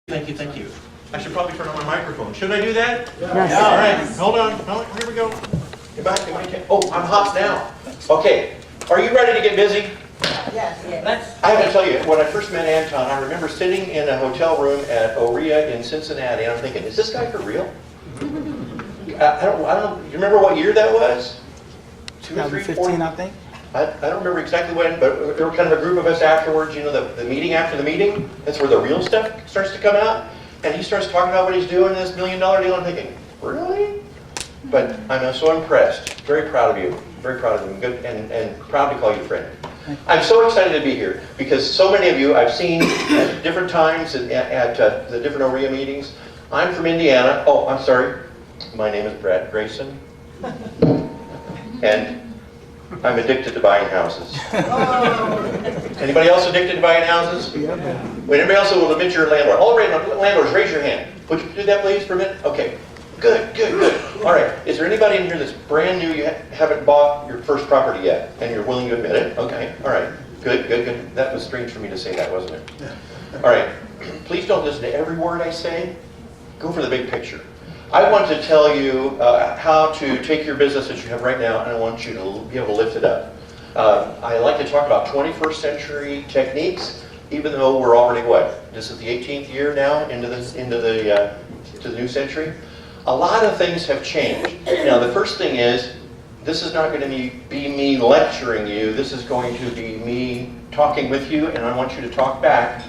Thank you, thank you. I should probably turn on my microphone. Should I do that? Yes. All right, hold on. Oh, here we go. Get back. Oh, I'm hot now. Okay. Are you ready to get busy? Yes. I have to tell you, when I first met Anton, I remember sitting in a hotel room at Oria in Cincinnati, and I'm thinking, is this guy for real? I don't. You remember what year that was? 2 or 3, 4? 2015, I think. I don't remember exactly when, but there were kind of a group of us afterwards, you know, the meeting after the meeting. That's where the real stuff starts to come out. And he starts talking about what he's doing in this $1 million deal. I'm thinking, really? But I'm so impressed. Very proud of you. Very proud of you. Good, and proud to call you friend. I'm so excited to be here because so many of you I've seen at different times at the different OREA meetings. I'm from Indiana. Oh, I'm sorry. My name is Grayson. And I'm addicted to buying houses. Anybody else addicted to buying houses? Wait, anybody else will admit you're a landlord? All landlords, raise your hand. Would you do that, please, for a minute? Okay. Good. All right. Is there anybody in here that's brand new, you haven't bought your first property yet, and you're willing to admit it? Okay. All right. Good. That was strange for me to say that, wasn't it? All right. Please don't listen to every word I say. Go for the big picture. I want to tell you how to take your business that you have right now, and I want you to be able to lift it up. I like to talk about 21st century techniques, even though we're already what? This is the 18th year now into the new century. A lot of things have changed. Now, the first thing is, this is not going to be me lecturing you. This is going to be me talking with you, and I want you to talk back.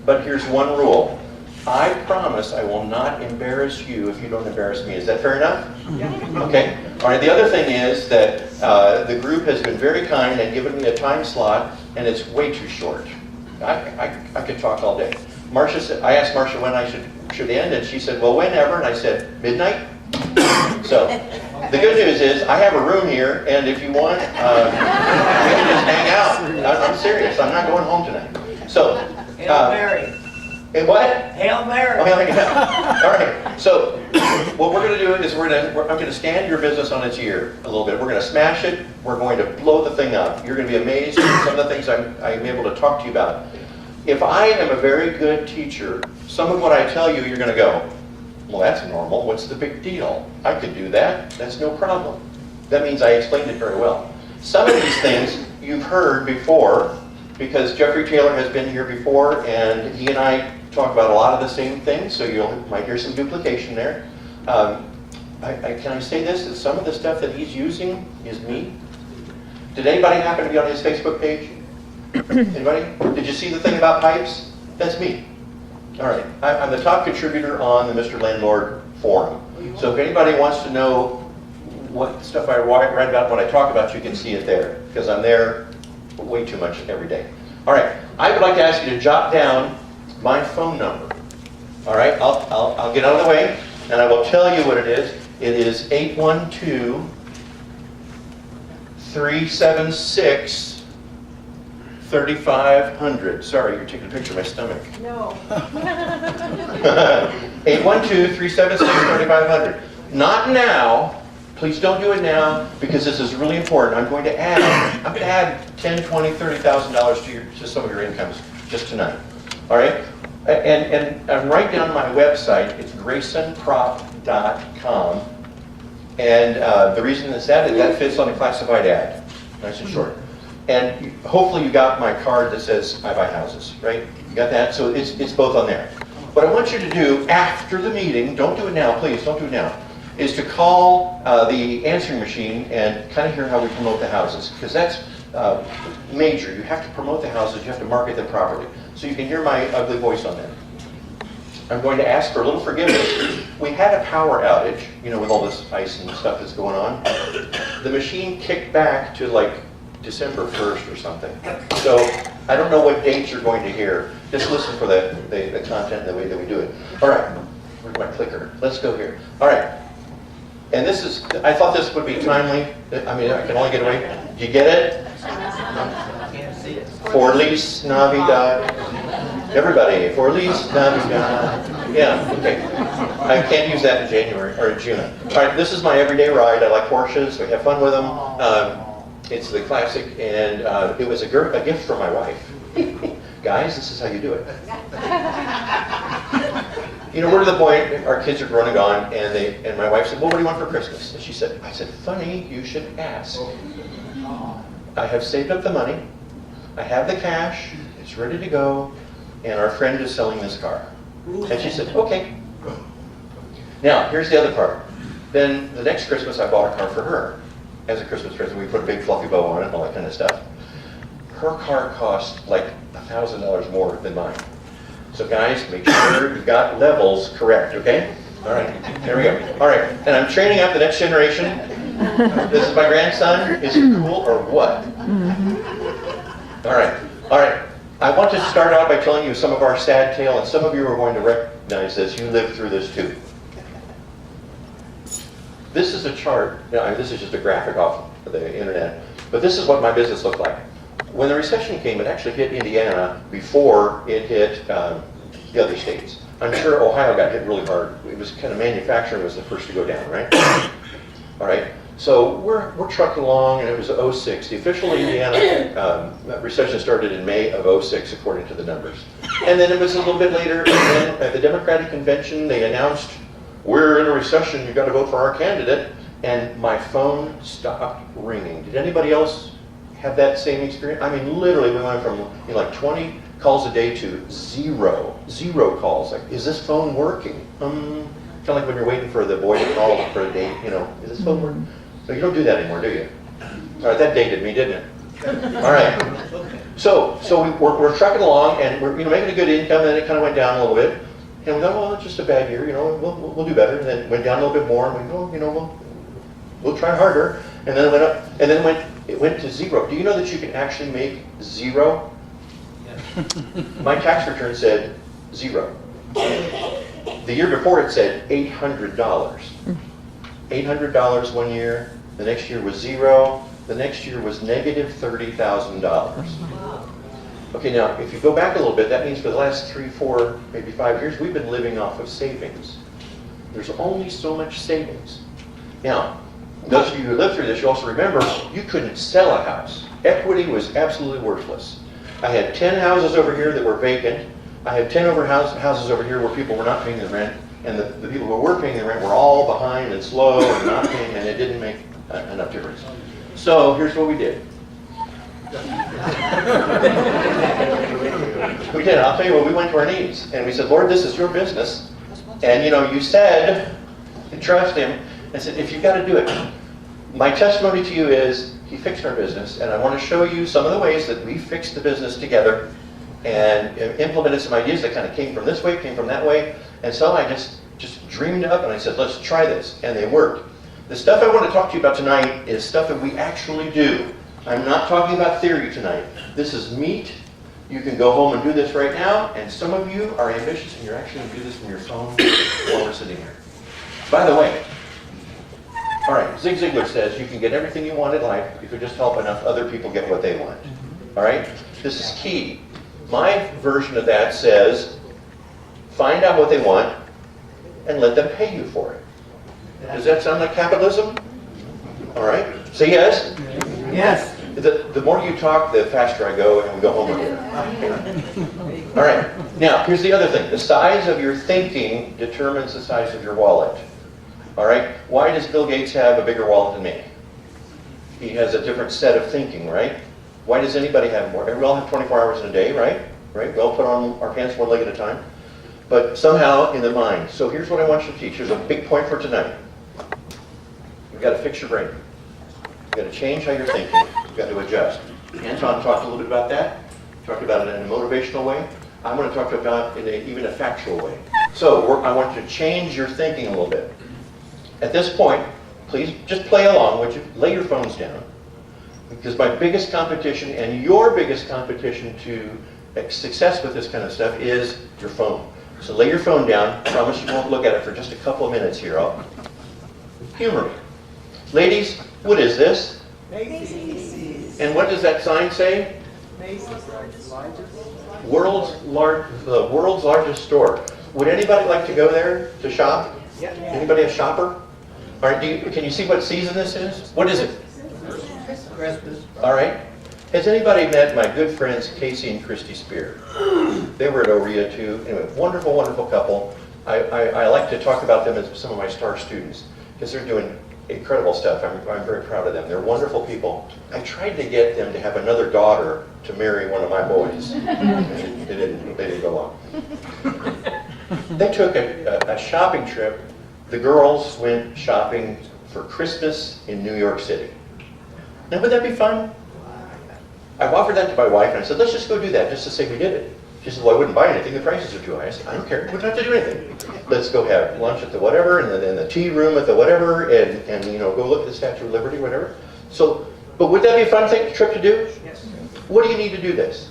But here's one rule. I promise I will not embarrass you if you don't embarrass me. Is that fair enough? Yeah. Okay. All right. The other thing is that the group has been very kind and given me a time slot, and it's way too short. I could talk all day. Marcia said, I asked Marcia when I should end, and she said, well, whenever. And I said, midnight. So the good news is I have a room here, and if you want, we can just hang out. I'm serious. I'm not going home tonight. So. Hail Mary. And what? Hail Mary. Oh, all right. So what we're going to do is I'm going to stand your business on its ear a little bit. We're going to smash it. We're going to blow the thing up. You're going to be amazed at some of the things I'm able to talk to you about. If I am a very good teacher, some of what I tell you, you're going to go, well, that's normal. What's the big deal? I could do that. That's no problem. That means I explained it very well. Some of these things you've heard before because Jeffrey Taylor has been here before, and he and I talk about a lot of the same things, so you might hear some duplication there. Can I say this? That some of the stuff that he's using is me. Did anybody happen to be on his Facebook page? Anybody? Did you see the thing about pipes? That's me. All right. I'm the top contributor on the Mr. Landlord forum. So if anybody wants to know what stuff I write about, what I talk about, you can see it there, because I'm there way too much every day. All right. I would like to ask you to jot down my phone number. All right, I'll get out of the way, and I will tell you what it is. It is 812-376-3500. Sorry, you're taking a picture of my stomach. No. 812-376-3500. Not now. Please don't do it now, because this is really important. I'm going to add $10, $20, $30,000 to some of your incomes just tonight. All right? And write down my website. It's graysonprop.com. And the reason it's that fits on a classified ad. Nice and short. And hopefully you got my card that says I buy houses, right? You got that? So it's both on there. What I want you to do after the meeting, don't do it now, please, don't do it now, is to call the answering machine and kind of hear how we promote the houses. Because that's major. You have to promote the houses. You have to market them properly. So you can hear my ugly voice on that. I'm going to ask for a little forgiveness. We had a power outage, with all this ice and stuff that's going on. The machine kicked back to like December 1st or something. So I don't know what dates you're going to hear. Just listen for the content and the way that we do it. All right. Where's my clicker? Let's go here. All right. And this is, I thought this would be timely. I mean, I can only get away. Do you get it? Feliz Navidad. Everybody, Feliz Navidad. Yeah, okay. I can't use that in January or in June. All right, this is my everyday ride. I like Porsches. We have fun with them. It's the classic, and it was a gift from my wife. Guys, this is how you do it. You know, we're to the point, our kids are grown and gone, and my wife said, well, what do you want for Christmas? And I said, funny, you should ask. I have saved up the money, I have the cash, it's ready to go, and our friend is selling this car. And she said, okay. Now, here's the other part. Then the next Christmas, I bought a car for her as a Christmas present. We put a big fluffy bow on it and all that kind of stuff. Her car cost like $1,000 more than mine. So guys, make sure you've got levels correct, okay? All right, there we go. All right, and I'm training up the next generation. This is my grandson. Is it cool or what? All right. I want to start out by telling you some of our sad tale, and some of you are going to recognize this. You lived through this too. This is a chart. This is just a graphic off of the internet, but this is what my business looked like. When the recession came, it actually hit Indiana before it hit the other states. I'm sure Ohio got hit really hard. It was kind of manufacturing was the first to go down, right? All right. So we're trucking along, and it was 06. The official Indiana recession started in May of 06, according to the numbers. And then it was a little bit later, and then at the Democratic convention, they announced, we're in a recession, you've got to vote for our candidate. And my phone stopped ringing. Did anybody else have that same experience? I mean, literally, we went from like 20 calls a day to zero calls. Like, is this phone working? Kind of like when you're waiting for the boy to call for a date, is this phone working? So you don't do that anymore, do you? All right, that dated me, didn't it? All right. So we're trucking along, and we're making a good income, and then it kind of went down a little bit. And we thought, well, it's just a bad year, we'll do better. And then it went down a little bit more, and we go, we'll try harder. And then it went up, and then it went to zero. Do you know that you can actually make zero? My tax return said zero. The year before it said $800. $800 one year. The next year was zero. The next year was negative $30,000. Okay, now if you go back a little bit, that means for the last 3, 4, maybe 5 years, we've been living off of savings. There's only so much savings. Now, those of you who lived through this, you also remember you couldn't sell a house. Equity was absolutely worthless. I had 10 houses over here that were vacant. I had 10 houses over here where people were not paying the rent, and the people who were paying the rent were all behind and slow and not paying, and it didn't make enough difference. So here's what we did. We did. I'll tell you what, we went to our knees, and we said, Lord, this is your business. And you said, trust him. I said, if you've got to do it. My testimony to you is, he fixed our business, and I want to show you some of the ways that we fixed the business together and implemented some ideas that kind of came from this way, came from that way, and so I just dreamed up, and I said, let's try this, and they worked. The stuff I want to talk to you about tonight is stuff that we actually do. I'm not talking about theory tonight. This is meat. You can go home and do this right now, and some of you are ambitious, and you're actually going to do this from your phone while we're sitting here. By the way, all right, Zig Ziglar says you can get everything you want in life if you just help enough other people get what they want. All right? This is key. My version of that says, find out what they want and let them pay you for it. Does that sound like capitalism? All right? Say yes? Yes. The more you talk, the faster I go, and we go home again. All right. Now, here's the other thing. The size of your thinking determines the size of your wallet. All right? Why does Bill Gates have a bigger wallet than me? He has a different set of thinking, right? Why does anybody have more? We all have 24 hours in a day, right? Right? We all put on our pants one leg at a time. But somehow in the mind. So here's what I want you to teach. Here's a big point for tonight. You've got to fix your brain. You've got to change how you're thinking. You've got to adjust. Anton talked a little bit about that. Talked about it in a motivational way. I'm going to talk about it in even a factual way. So I want you to change your thinking a little bit. At this point, please just play along, would you? Lay your phones down. Because my biggest competition and your biggest competition to success with this kind of stuff is your phone. So lay your phone down. I promise you won't look at it for just a couple of minutes here. Humor me. Ladies, what is this? Macy's. And what does that sign say? Macy's. The world's largest store. Would anybody like to go there to shop? Yeah. Anybody a shopper? All right, can you see what season this is? What is it? Christmas. All right. Has anybody met my good friends Casey and Christy Spear? They were at Orea too. Anyway, wonderful, wonderful couple. I like to talk about them as some of my star students because they're doing incredible stuff. I'm very proud of them. They're wonderful people. I tried to get them to have another daughter to marry one of my boys. They didn't go along. They took a shopping trip. The girls went shopping for Christmas in New York City. Now, would that be fun? I offered that to my wife and I said, let's just go do that just to say we did it. She said, well, I wouldn't buy anything. The prices are too high. I said, I don't care. We don't have to do anything. Let's go have lunch at the whatever, and then the tea room at the whatever, and go look at the Statue of Liberty, whatever. So, but would that be a fun trip to do? Yes. What do you need to do this?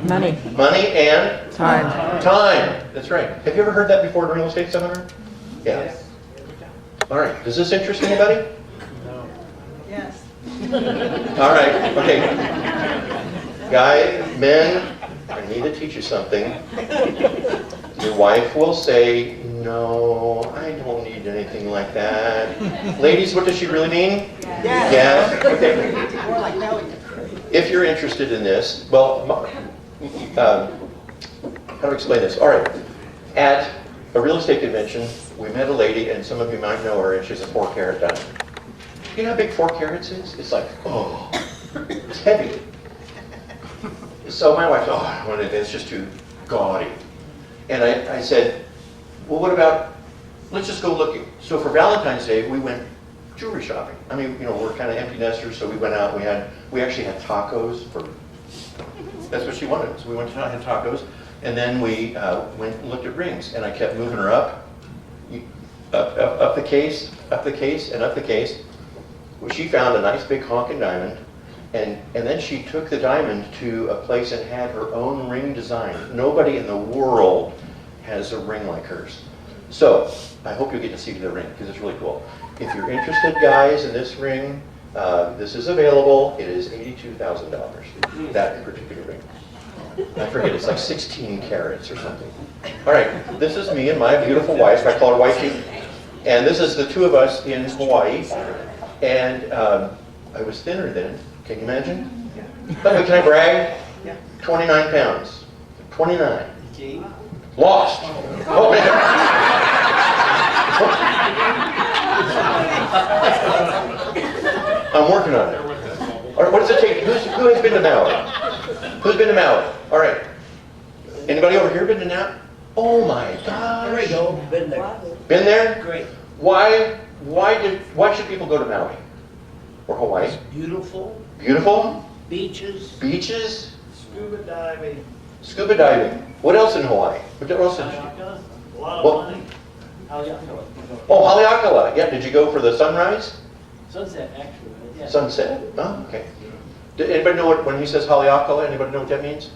Money. Money and? Time. Time. That's right. Have you ever heard that before at a real estate seminar? Yeah. Yes. All right. Does this interest anybody? No. Yes. All right. Okay. Guy, men, I need to teach you something. Your wife will say, no, I don't need anything like that. Ladies, what does she really mean? Yes. Okay. More like Melody. If you're interested in this, well, how to explain this? All right. At a real estate convention, we met a lady, and some of you might know her, and she's a 4-carat diamond. You know how big 4 carats is? It's like, oh, it's heavy. So my wife, it's just too gaudy. And I said, well, what about, let's just go looking. So for Valentine's Day, we went jewelry shopping. I mean, we're kind of empty nesters, so we went out, we actually had tacos that's what she wanted. So we went to have tacos, and then we went and looked at rings, and I kept moving her up the case, and up the case. Well, she found a nice big honking diamond. And then she took the diamond to a place and had her own ring design. Nobody in the world has a ring like hers. So I hope you get to see the ring because it's really cool. If you're interested, guys, in this ring, this is available. It is $82,000, that particular ring. I forget, it's like 16 carats or something. All right, this is me and my beautiful wife. I call her Wifey. And this is the two of us in Hawaii. And I was thinner then. Can you imagine? By the way, can I brag? Yeah. 29 pounds. 29. Lost. Oh, man. I'm working on it. All right, what does it take? Who has been to Maui? Who's been to Maui? All right. Anybody over here been to Maui? Oh my gosh. There we go. Been there. Been there? Great. Why should people go to Maui? Or Hawaii? It's beautiful. Beautiful? Beaches. Beaches? Scuba diving. Scuba diving. What else in Hawaii? What else? A lot Well- of money. Haleakala. Oh, Haleakala. Yeah, did you go for the sunrise? Sunset, actually. Yeah. Sunset? Oh, okay. Did anybody know when he says Haleakala, anybody know what that means?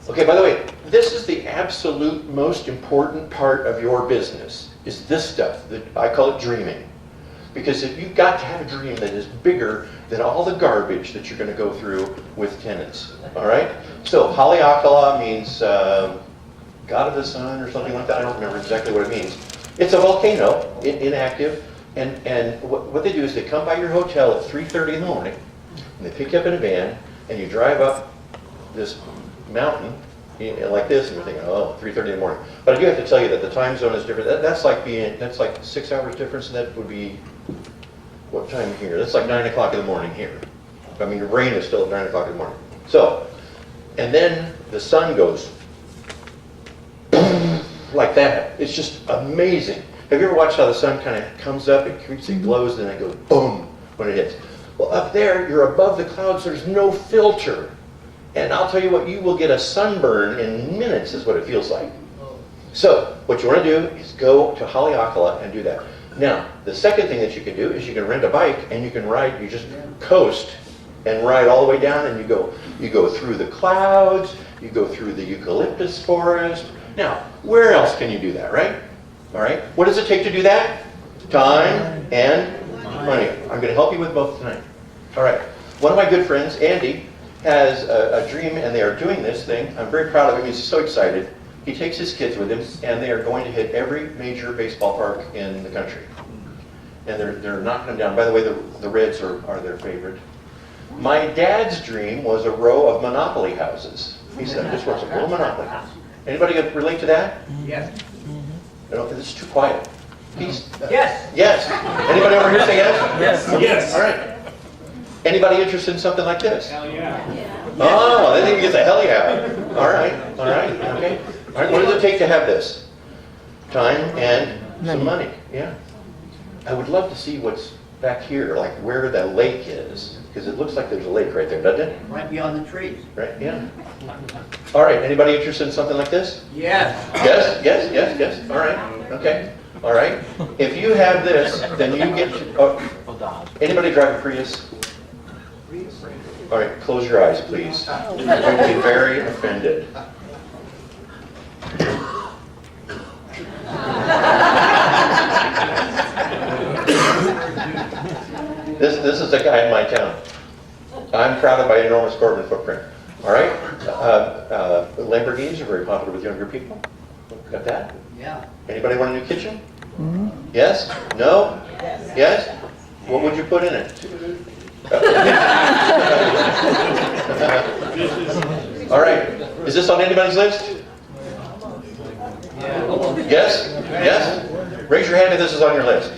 Okay, by the way, this is the absolute most important part of your business, is this stuff. I call it dreaming. Because if you've got to have a dream that is bigger than all the garbage that you're going to go through with tenants. All right? So Haleakala means God of the Sun or something like that. I don't remember exactly what it means. It's a volcano, inactive. And what they do is they come by your hotel at 3:30 in the morning, and they pick you up in a van, and you drive up this mountain like this, and you're thinking, oh, 3:30 in the morning. But I do have to tell you that the time zone is different. That's like 6 hours difference, and that would be, what time here? That's like 9 o'clock in the morning here. I mean, your brain is still at 9 o'clock in the morning. So, and then the sun goes like that. It's just amazing. Have you ever watched how the sun kind of comes up, it creeps, it glows, and then it goes boom when it hits? Well, up there, you're above the clouds, there's no filter. And I'll tell you what, you will get a sunburn in minutes is what it feels like. So, what you want to do is go to Haleakala and do that. Now, the second thing that you can do is you can rent a bike and you can ride, you just coast and ride all the way down, and you go through the clouds, you go through the eucalyptus forest. Now, where else can you do that, right? All right, what does it take to do that? Time and money. I'm going to help you with both tonight. All right, one of my good friends, Andy, has a dream, and they are doing this thing. I'm very proud of him. He's so excited. He takes his kids with him, and they are going to hit every major baseball park in the country. And they're knocking them down. By the way, the Reds are their favorite. My dad's dream was a row of Monopoly houses. He said, I just want a little Monopoly house. Anybody relate to that? Yes. No, this is too quiet. Please. Yes. Yes. Anybody over here say yes? Yes. Yes. All right. Anybody interested in something like this? Hell yeah. Oh, they think it's a hell yeah. All right. All right. Okay. All right. What does it take to have this? Time and some money. Yeah. I would love to see what's back here, like where the lake is, because it looks like there's a lake right there, doesn't it? Right beyond the trees. Right. Yeah. All right. Anybody interested in something like this? Yes. Yes. Yes. Yes. Yes. All right. Okay. All right. If you have this, then you get to. Oh, anybody drive a Prius? All right, close your eyes, please. You're going to be very offended. This is a guy in my town. I'm proud of my enormous carbon footprint. All right? Lamborghinis are very popular with younger people. Got that? Yeah. Anybody want a new kitchen? Yes? No? Yes? What would you put in it? All right. Is this on anybody's list? Yes? Yes? Raise your hand if this is on your list.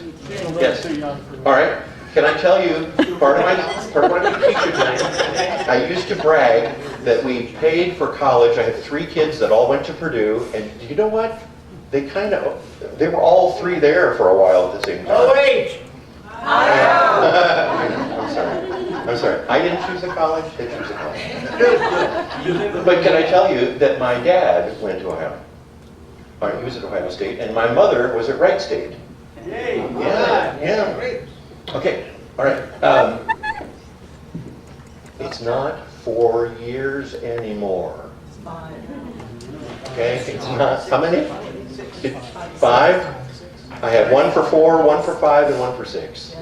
Yes. All right. Can I tell you, part of what I'm going to teach you tonight, I used to brag that we paid for college. I had 3 kids that all went to Purdue, and you know what? They were all 3 there for a while at the same time. Oh, wait. I'm sorry. I didn't choose a college. They chose a college. But can I tell you that my dad went to Ohio? All right, he was at Ohio State, and my mother was at Wright State. Yay. Yeah, yeah. Okay, all right. It's not 4 years anymore. Okay, it's not. How many? 5? I had 1 for 4, 1 for 5, and 1 for 6.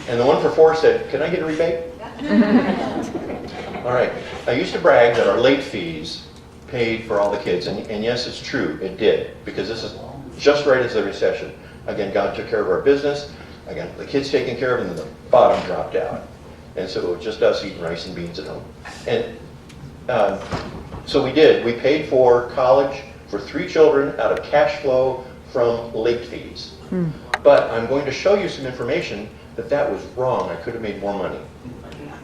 And the 1 for 4 said, "Can I get a rebate?" All right. I used to brag that our late fees paid for all the kids, and yes, it's true, it did, because this is just right as the recession. Again, God took care of our business. I got the kids taken care of, and then the bottom dropped out. And so it was just us eating rice and beans at home. And so we did. We paid for college for 3 children out of cash flow from late fees. But I'm going to show you some information that was wrong. I could have made more money.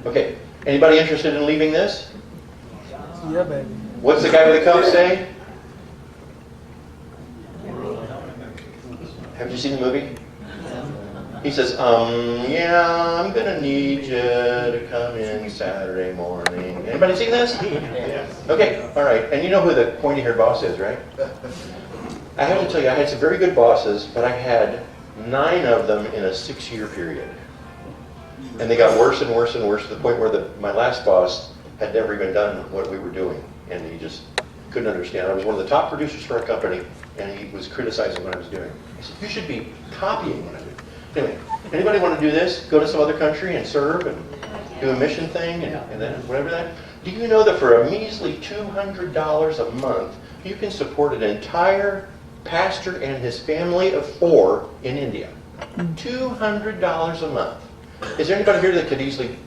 Okay, anybody interested in leaving this? Yeah, baby. What's the guy with the cup say? Have you seen the movie? He says, yeah, I'm gonna need you to come in Saturday morning. Anybody seen this? Okay, all right. And you know who the pointy-haired boss is, right? I have to tell you, I had some very good bosses, but I had 9 of them in a 6-year period. And they got worse and worse and worse to the point where my last boss had never even done what we were doing. And he just couldn't understand. I was one of the top producers for our company, and he was criticizing what I was doing. He said, "You should be copying what I do." Anyway, anybody want to do this? Go to some other country and serve and do a mission thing and then whatever that? Do you know that for a measly $200 a month, you can support an entire pastor and his family of 4 in India? $200 a month. Is there anybody here that could easily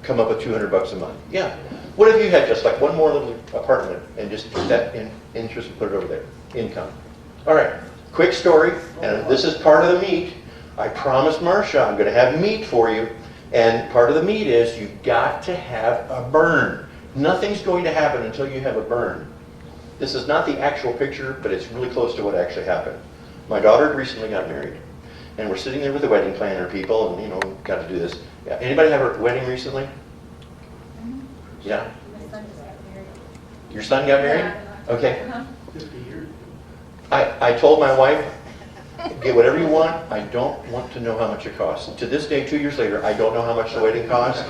come up with $200 a month? Yeah. What if you had just like one more little apartment and just put that in interest and put it over there? Income. All right. Quick story, and this is part of the meat. I promised Marcia I'm going to have meat for you, and part of the meat is you've got to have a burn. Nothing's going to happen until you have a burn. This is not the actual picture, but it's really close to what actually happened. My daughter recently got married, and we're sitting there with the wedding planner people, and got to do this. Yeah. Anybody have a wedding recently? Yeah. My son just got married. Your son got married? Yeah. Okay. I told my wife, get whatever you want. I don't want to know how much it costs. To this day, 2 years later, I don't know how much the wedding cost.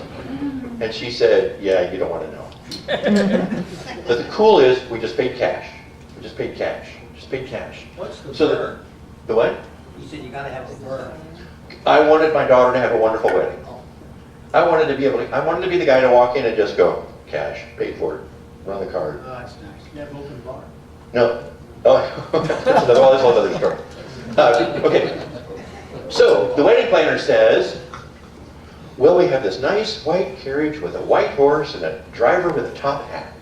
And she said, yeah, you don't want to know. But the cool is, we just paid cash. We just paid cash. Just paid cash. What's the So burn? the what? You said you gotta have a burn. I wanted my daughter to have a wonderful wedding. I wanted to be the guy to walk in and just go, cash, paid for it, run the card. Oh, that's nice. You have open bar. No. Oh, that's another story. Okay. So the wedding planner says, well, we have this nice white carriage with a white horse and a driver with a top hat.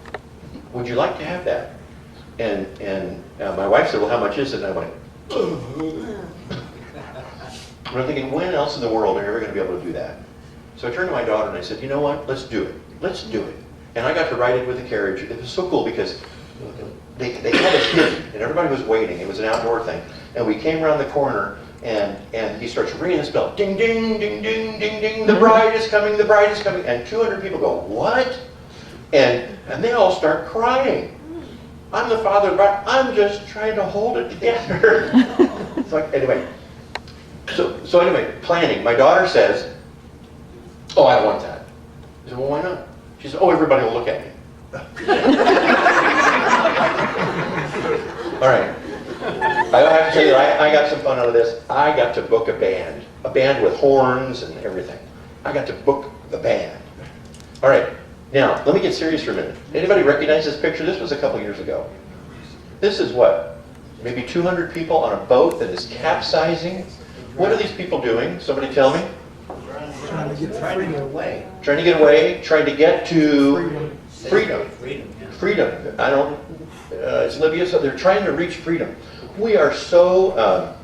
Would you like to have that? my wife said, well, how much is it? And I went, and I'm thinking, when else in the world are you ever going to be able to do that? So I turned to my daughter and I said, you know what, let's do it. Let's do it. And I got to ride it with the carriage. It was so cool because they had us hidden and everybody was waiting. It was an outdoor thing. And we came around the corner and he starts ringing this bell. Ding, ding, ding, ding, ding, ding. The bride is coming, the bride is coming. And 200 people go, what? And they all start crying. I'm the father of the bride. I'm just trying to hold it together. It's like, anyway. So anyway, planning. My daughter says, oh, I don't want that. I said, well, why not? She said, oh, everybody will look at me. All right. I have to tell you, I got some fun out of this. I got to book a band with horns and everything. I got to book the band. All right. Now, let me get serious for a minute. Anybody recognize this picture? This was a couple years ago. This is what? Maybe 200 people on a boat that is capsizing. What are these people doing? Somebody tell me. Trying to get Trying to get away. Trying to get away, trying to get to freedom. Freedom. I don't, it's Libya, so they're trying to reach freedom. We are so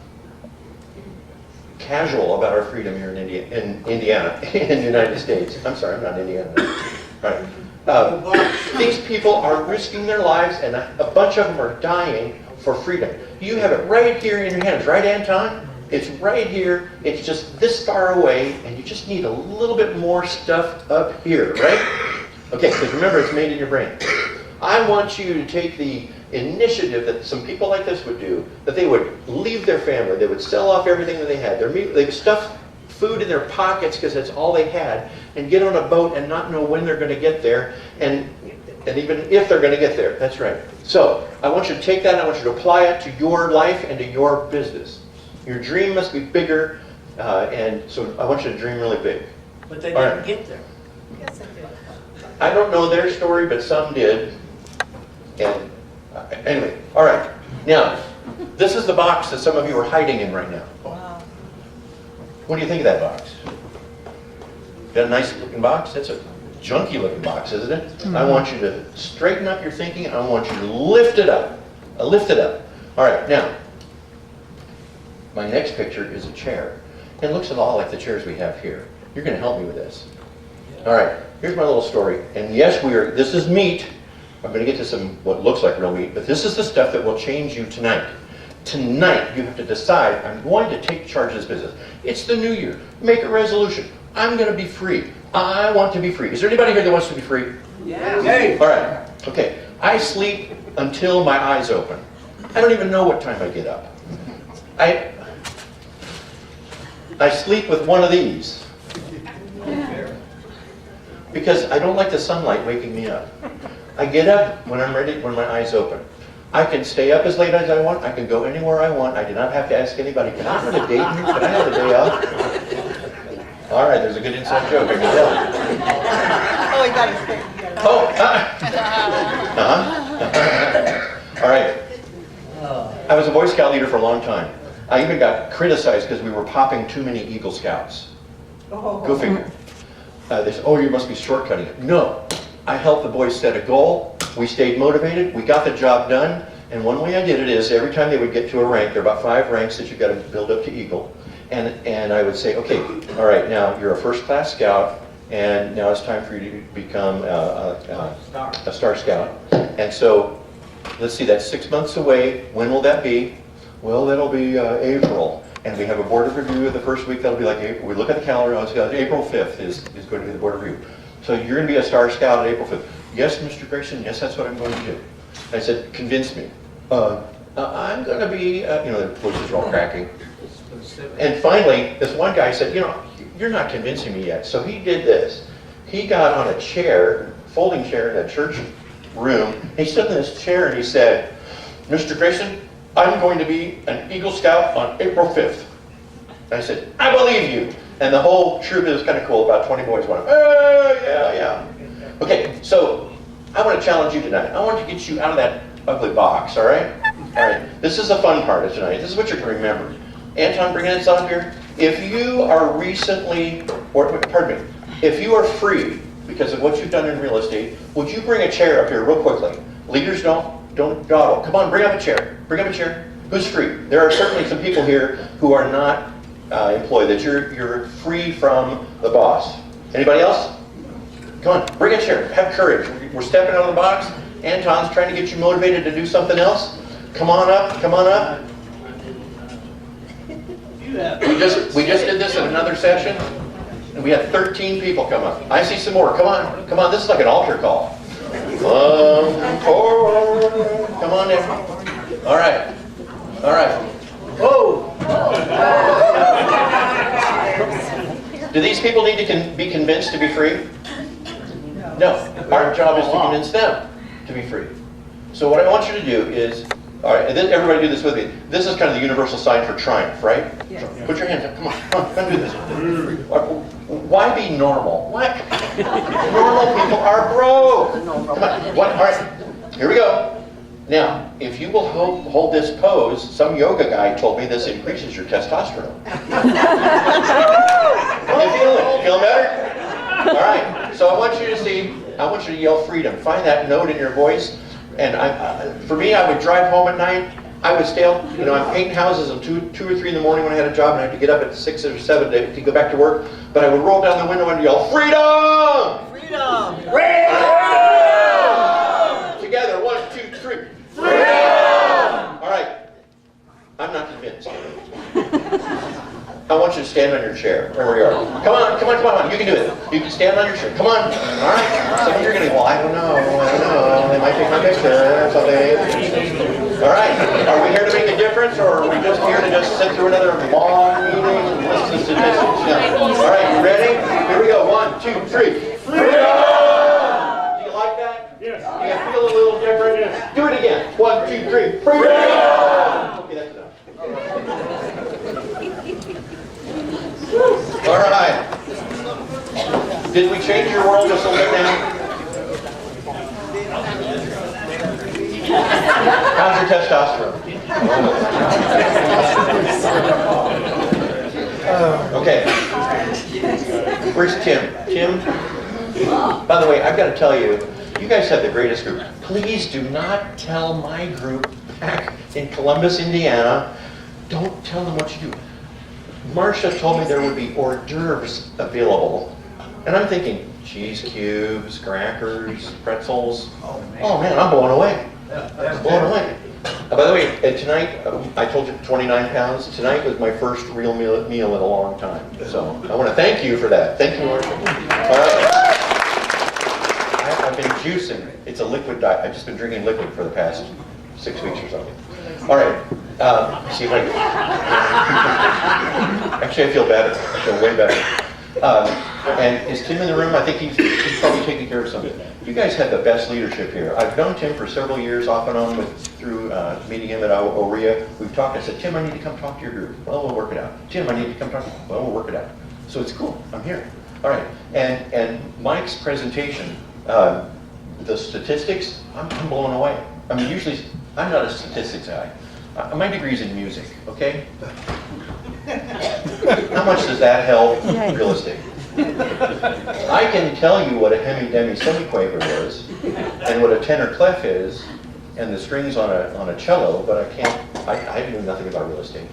casual about our freedom here in Indiana, in the United States. I'm sorry, I'm not in Indiana. All right. These people are risking their lives, and a bunch of them are dying for freedom. You have it right here in your hands, right, Anton? It's right here. It's just this far away, and you just need a little bit more stuff up here, right? Okay, because remember, it's made in your brain. I want you to take the initiative that some people like this would do, that they would leave their family, they would sell off everything that they had, they would stuff food in their pockets because that's all they had, and get on a boat and not know when they're going to get there, and even if they're going to get there. That's right. So I want you to take that and I want you to apply it to your life and to your business. Your dream must be bigger, and so I want you to dream really big. But they didn't get there. Yes, I did. I don't know their story, but some did. And anyway, all right. Now, this is the box that some of you are hiding in right now. Wow. What do you think of that box? Got a nice looking box? That's a junky looking box, isn't it? Mm-hmm. I want you to straighten up your thinking. I want you to lift it up. Lift it up. All right, now, my next picture is a chair. It looks a lot like the chairs we have here. You're going to help me with this. All right, here's my little story. And yes, this is meat. I'm going to get to some what looks like real meat, but this is the stuff that will change you tonight. Tonight, you have to decide, I'm going to take charge of this business. It's the new year. Make a resolution. I'm going to be free. I want to be free. Is there anybody here that wants to be free? Yeah. Hey. All right. Okay. I sleep until my eyes open. I don't even know what time I get up. I sleep with one of these because I don't like the sunlight waking me up. I get up when I'm ready, when my eyes open. I can stay up as late as I want. I can go anywhere I want. I do not have to ask anybody, can I go to Dayton? Can I have a day off? All right, there's a good inside joke. I can tell. Oh, he got his thing. Oh, all right. I was a Boy Scout leader for a long time. I even got criticized because we were popping too many Eagle Scouts. Go figure. They said, oh, you must be shortcutting it. No. I helped the boys set a goal. We stayed motivated. We got the job done. And one way I did it is every time they would get to a rank, there are about 5 ranks that you've got to build up to Eagle. And I would say, okay, all right, now you're a first-class scout, and now it's time for you to become a Star Scout. And so, let's see, that's 6 months away. When will that be? Well, that'll be April. And we have a board of review the first week. That'll be like April. We look at the calendar. Oh, it's April 5th is going to be the board of review. So you're going to be a Star Scout on April 5th. Yes, Mr. Grayson, yes, that's what I'm going to do. I said, convince me. I'm going to be, the voices are all cracking. And finally, this one guy said, you're not convincing me yet. So he did this. He got on a chair, folding chair in a church room. He stood in this chair and he said, Mr. Grayson, I'm going to be an Eagle Scout on April 5th. And I said, I believe you. And the whole troop, it was kind of cool. About 20 boys went, yeah. Okay, so I want to challenge you tonight. I want to get you out of that ugly box, all right? All right, this is the fun part of tonight. This is what you're going to remember. Anton, bring this up here. If you are if you are free because of what you've done in real estate, would you bring a chair up here real quickly? Leaders don't. Don't dawdle. Come on, bring up a chair. Bring up a chair. Who's free? There are certainly some people here who are not employed, that you're free from the boss. Anybody else? Come on, bring a chair. Have courage. We're stepping out of the box. Anton's trying to get you motivated to do something else. Come on up. Come on up. We just did this in another session, and we had 13 people come up. I see some more. Come on. Come on. This is like an altar call. Come on in. All right. All right. Whoa! Do these people need to be convinced to be free? No. Our job is to convince them to be free. So what I want you to do is, all right, and then everybody do this with me. This is kind of the universal sign for triumph, right? Yes. Put your hands up. Come on. Come do this. Why be normal? What? Normal people are broke. Come on. What? All right. Here we go. Now, if you will hold this pose, some yoga guy told me this increases your testosterone. Feeling better? All right. So I want you to see, I want you to yell freedom. Find that note in your voice. And for me, I would drive home at night. I would stay out, I'm painting houses until 2 or 3 in the morning when I had a job, and I had to get up at 6 or 7 to go back to work. But I would roll down the window and yell, freedom! Freedom! Freedom! Together, 1, 2, 3. Freedom! All right. I'm not convinced. I want you to stand on your chair, wherever you are. Come on, come on, come on. You can do it. You can stand on your chair. Come on. All right. Some of you are going to go, well, I don't know. They might take my picture or something. All right. Are we here to make a difference, or are we just here to just sit through another long meeting and listen to statistics? No. All right. You ready? Here we go. 1, 2, 3. Freedom! Do you like that? Yes. Do you feel a little different? Yes. Do it again. 1, 2, 3. Freedom! Okay, that's enough. All right. Did we change your world just a little bit now? How's your testosterone? Okay. Where's Tim? Tim? By the way, I've got to tell you, you guys have the greatest group. Please do not tell my group back in Columbus, Indiana, don't tell them what you do. Marcia told me there would be hors d'oeuvres available. And I'm thinking, cheese cubes, crackers, pretzels. Oh man, I'm blown away. I'm blown away. By the way, tonight, I told you 29 pounds. Tonight was my first real meal in a long time. So I want to thank you for that. Thank you, Marcia. I've been juicing. It's a liquid diet. I've just been drinking liquid for the past 6 weeks or something. All right. See if I can. Actually, I feel better. I feel way better. And is Tim in the room? I think he's probably taking care of something. You guys have the best leadership here. I've known Tim for several years, off and on, through meeting him at OREA. We've talked. I said, Tim, I need to come talk to your group. Well, we'll work it out. Tim, I need to come talk to you. Well, we'll work it out. So it's cool. I'm here. All right. And Mike's presentation, the statistics, I'm blown away. I mean, usually, I'm not a statistics guy. My degree's in music, okay? How much does that help real estate? I can tell you what a hemi-demi semiquaver is, and what a tenor clef is, and the strings on a cello, but I know nothing about real estate.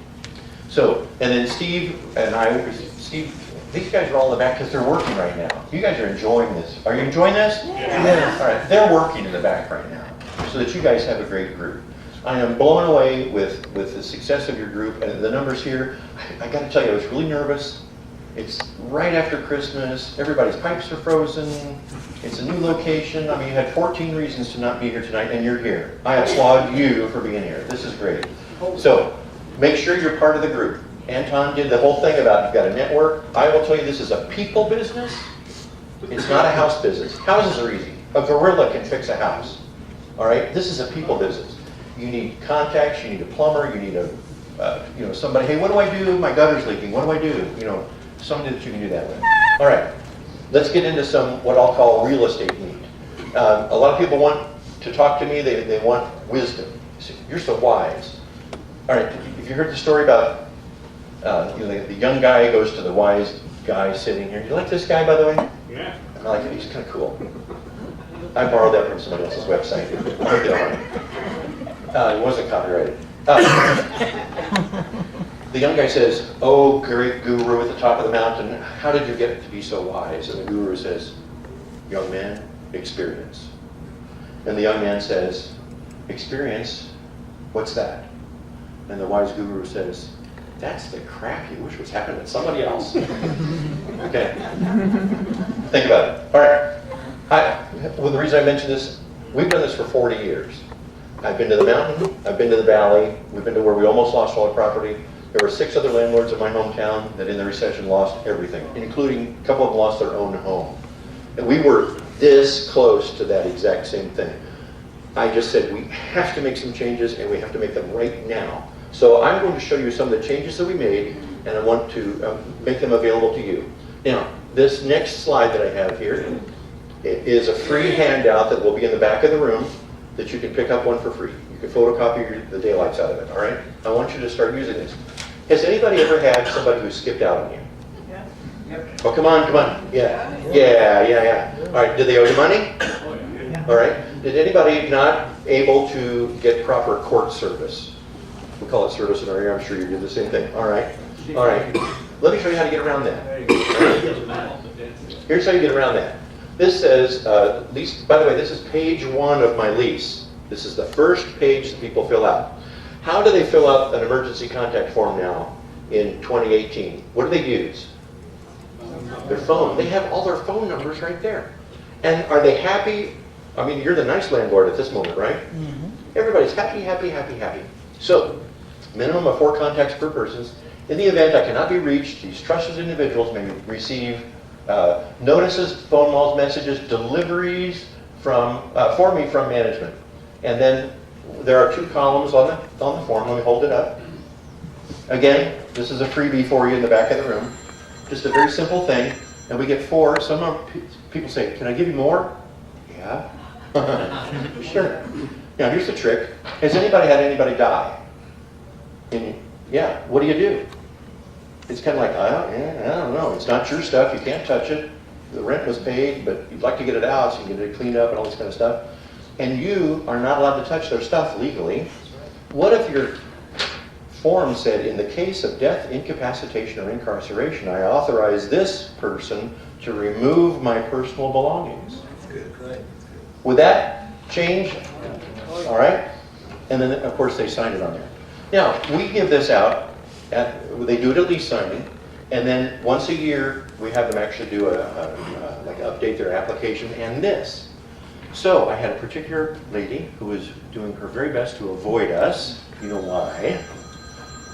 So, and then Steve, these guys are all in the back because they're working right now. You guys are enjoying this. Are you enjoying this? Yes. All right, they're working in the back right now, so that you guys have a great group. I am blown away with the success of your group and the numbers here. I got to tell you, I was really nervous. It's right after Christmas. Everybody's pipes are frozen. It's a new location. I mean, you had 14 reasons to not be here tonight, and you're here. I applaud you for being here. This is great. So, make sure you're part of the group. Anton did the whole thing about you've got a network. I will tell you, this is a people business. It's not a house business. Houses are easy. A gorilla can fix a house. All right? This is a people business. You need contacts, you need a plumber, you need somebody, hey, what do I do? My gutter's leaking, what do I do? Somebody that you can do that with. All right, let's get into some, what I'll call real estate need. A lot of people want to talk to me, they want wisdom. You're so wise. All right, if you heard the story about, the young guy goes to the wise guy sitting here. You like this guy, by the way? Yeah. I like it, he's kind of cool. I borrowed that from somebody else's website. I'll make it all right. It wasn't copyrighted. The young guy says, "Oh, great guru at the top of the mountain, how did you get to be so wise?" And the guru says, "Young man, experience." And the young man says, "Experience? What's that?" And the wise guru says, "That's the crap you wish was happening to somebody else." Okay. Think about it. All right. Well, the reason I mention this, we've done this for 40 years. I've been to the mountain, I've been to the valley, we've been to where we almost lost all our property. There were 6 other landlords in my hometown that in the recession lost everything, including a couple of them lost their own home. And we were this close to that exact same thing. I just said we have to make some changes and we have to make them right now. So I'm going to show you some of the changes that we made and I want to make them available to you. Now, this next slide that I have here is a free handout that will be in the back of the room that you can pick up one for free. You can photocopy the daylights out of it, all right? I want you to start using this. Has anybody ever had somebody who skipped out on you? Yeah. Yep. Oh, come on, come on. Yeah. All right, did they owe you money? All right. Did anybody not able to get proper court service? We call it service in our area. I'm sure you do the same thing. All right. Let me show you how to get around that. Here's how you get around that. This says, lease, by the way, this is page 1 of my lease. This is the first page that people fill out. How do they fill out an emergency contact form now in 2018? What do they use? Their phone. They have all their phone numbers right there. And are they happy? I mean, you're the nice landlord at this moment, right? Mm-hmm. Everybody's happy. So, minimum of 4 contacts per person. In the event I cannot be reached, these trusted individuals may receive notices, phone calls, messages, deliveries for me from management. And then there are 2 columns on the form. Let me hold it up. Again, this is a freebie for you in the back of the room. Just a very simple thing. And we get 4. Some people say, "Can I give you more?" Yeah. Sure. Now here's the trick. Has anybody had anybody die? Yeah. What do? It's kind of like, I don't know. It's not your stuff. You can't touch it. The rent was paid, but you'd like to get it out so you can get it cleaned up and all this kind of stuff. And you are not allowed to touch their stuff legally. What if your form said, "In the case of death, incapacitation, or incarceration, I authorize this person to remove my personal belongings"? Would that change? All right. And then, of course, they signed it on there. Now, we give this out. They do it at lease signing, and then once a year we have them actually do like update their application and this. So I had a particular lady who was doing her very best to avoid us. You know why?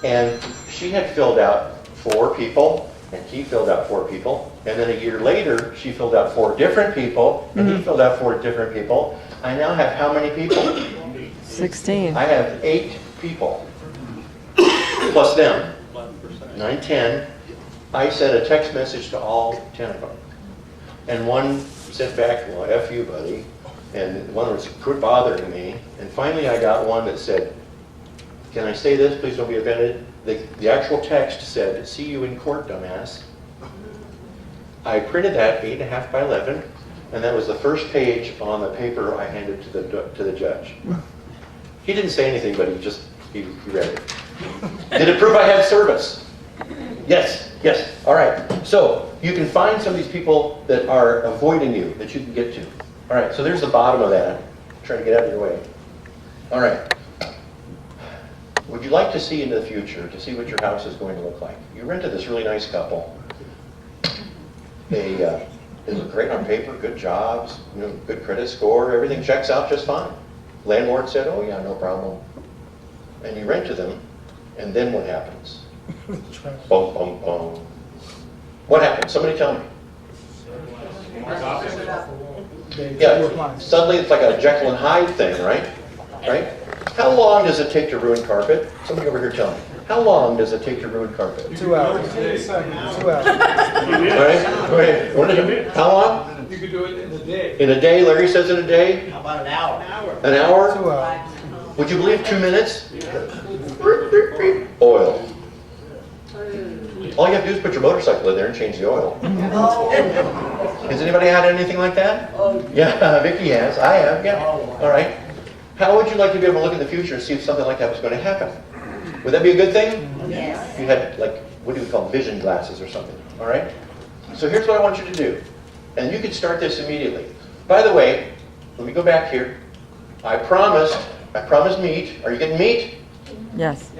And she had filled out 4 people, and he filled out 4 people, and then a year later she filled out 4 different people, and he filled out 4 different people. I now have how many people? 16. I have 8 people. Plus them, 9, 10. I sent a text message to all 10 of them. And one sent back, "Well, F you, buddy." And one was, "Quit bothering me." And finally I got one that said, "Can I say this? Please don't be offended." The actual text said, "See you in court, dumbass." I printed that 8.5 by 11, and that was the first page on the paper I handed to the judge. He didn't say anything, but he read it. Did it prove I had service? Yes. All right. So you can find some of these people that are avoiding you that you can get to. All right. So there's the bottom of that. I'm trying to get out of your way. All right. Would you like to see into the future, to see what your house is going to look like? You rented this really nice couple. They look great on paper, good jobs, good credit score, everything checks out just fine. Landlord said, "Oh yeah, no problem." And you rent to them, and then what happens? Boom, boom, boom. What happens? Somebody tell me. Yeah, suddenly it's like a Jekyll and Hyde thing, right? How long does it take to ruin carpet? Somebody over here tell me. How long does it take to ruin carpet? 2 hours. 2 hours. All right, go ahead. How long? You could do it in a day. In a day? Larry says in a day? How about an hour? An hour? 2 hours. Would you believe 2 minutes? Oil. All you have to do is put your motorcycle in there and change the oil. Has anybody had anything like that? Yeah, Vicky has. I have, yeah. All right. How would you like to be able to look in the future and see if something like that was going to happen? Would that be a good thing? Yes. You had, like, what do we call vision glasses or something, all right? So here's what I want you to do. And you can start this immediately. By the way, let me go back here. I promised meat. Are you getting meat? Yes.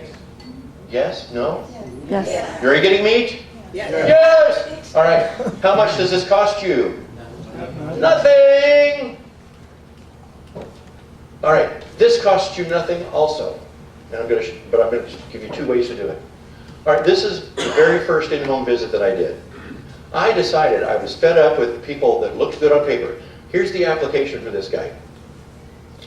Yes? No? Yes. Are you getting meat? Yes. Yes! All right. How much does this cost you? Nothing! All right. This costs you nothing also. And I'm going to give you 2 ways to do it. All right. This is the very first in-home visit that I did. I decided I was fed up with people that looked good on paper. Here's the application for this guy.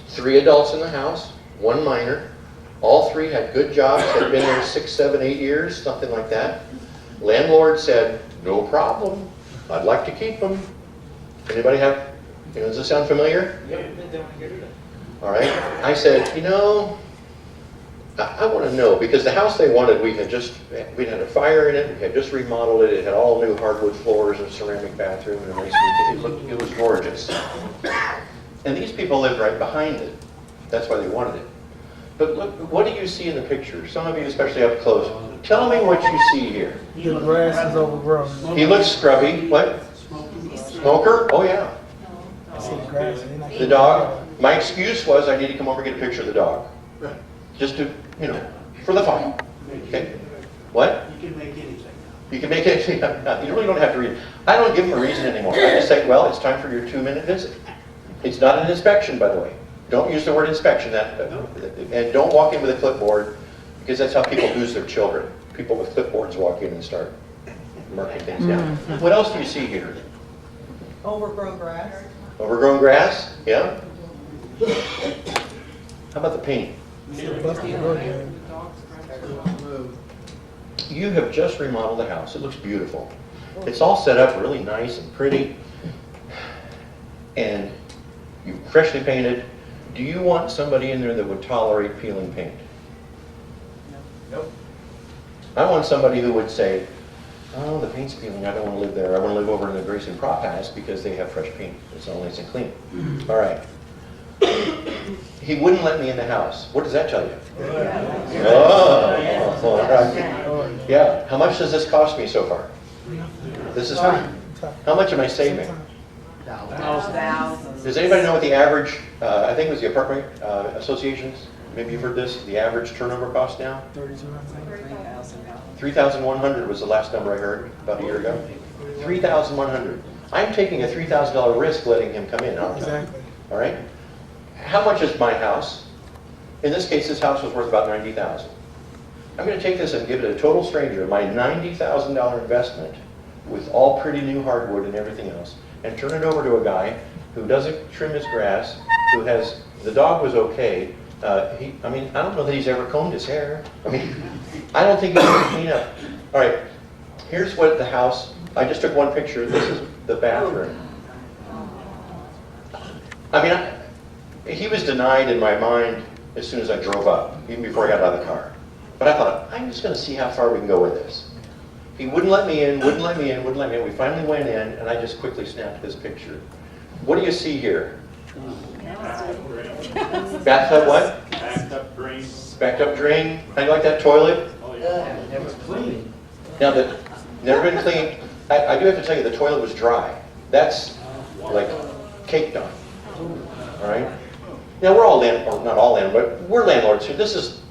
3 adults in the house, 1 minor. All 3 had good jobs, had been there 6, 7, 8 years, something like that. Landlord said, no problem. I'd like to keep them. Anybody have, does this sound familiar? All right. I said, I want to know, because the house they wanted, we'd had a fire in it, we had just remodeled it, it had all new hardwood floors and ceramic bathroom, and it was gorgeous. And these people lived right behind it. That's why they wanted it. But look, what do you see in the picture? Some of you, especially up close, tell me what you see here. The grass is overgrown. He looks scrubby. What? Smoker? Oh yeah. I see the grass. The dog. My excuse was I need to come over and get a picture of the dog. Just to, for the fun. Okay? What? You can make anything. You can make anything. You really don't have to read. I don't give them a reason anymore. I just say, well, it's time for your 2-minute visit. It's not an inspection, by the way. Don't use the word inspection. And don't walk in with a clipboard, because that's how people lose their children. People with clipboards walk in and start marking things down. What else do you see here? Overgrown grass. Overgrown grass? Yeah? How about the paint? You have just remodeled the house. It looks beautiful. It's all set up really nice and pretty. And you've freshly painted. Do you want somebody in there that would tolerate peeling paint? Nope. I want somebody who would say, oh, the paint's peeling, I don't want to live there. I want to live over in the Grayson prop house because they have fresh paint. It's all nice and clean. All right. He wouldn't let me in the house. What does that tell you? Oh, all right. Yeah. How much does this cost me so far? This is free. How much am I saving? Does anybody know what the average, I think it was the apartment associations, maybe you've heard this, the average turnover cost now? $3,100 was the last number I heard about a year ago. $3,100. I'm taking a $3,000 risk letting him come in, aren't I? Exactly. All right? How much is my house? In this case, this house was worth about $90,000. I'm going to take this and give it a total stranger, my $90,000 investment with all pretty new hardwood and everything else, and turn it over to a guy who doesn't trim his grass, who has, the dog was okay. I don't know that he's ever combed his hair. I don't think he's going to clean up. All right, here's what the house, I just took one picture. This is the bathroom. He was denied in my mind as soon as I drove up, even before I got out of the car. But I thought, I'm just going to see how far we can go with this. He wouldn't let me in, wouldn't let me in, wouldn't let me in. We finally went in, and I just quickly snapped this picture. What do you see here? Bathtub what? Backed up drain. Backed up drain. How do you like that toilet? Oh, yeah. Never clean. Now, never been cleaned. I do have to tell you, the toilet was dry. That's like caked on. All right? Now, we're all landlords, not all landlords, but we're landlords here. This is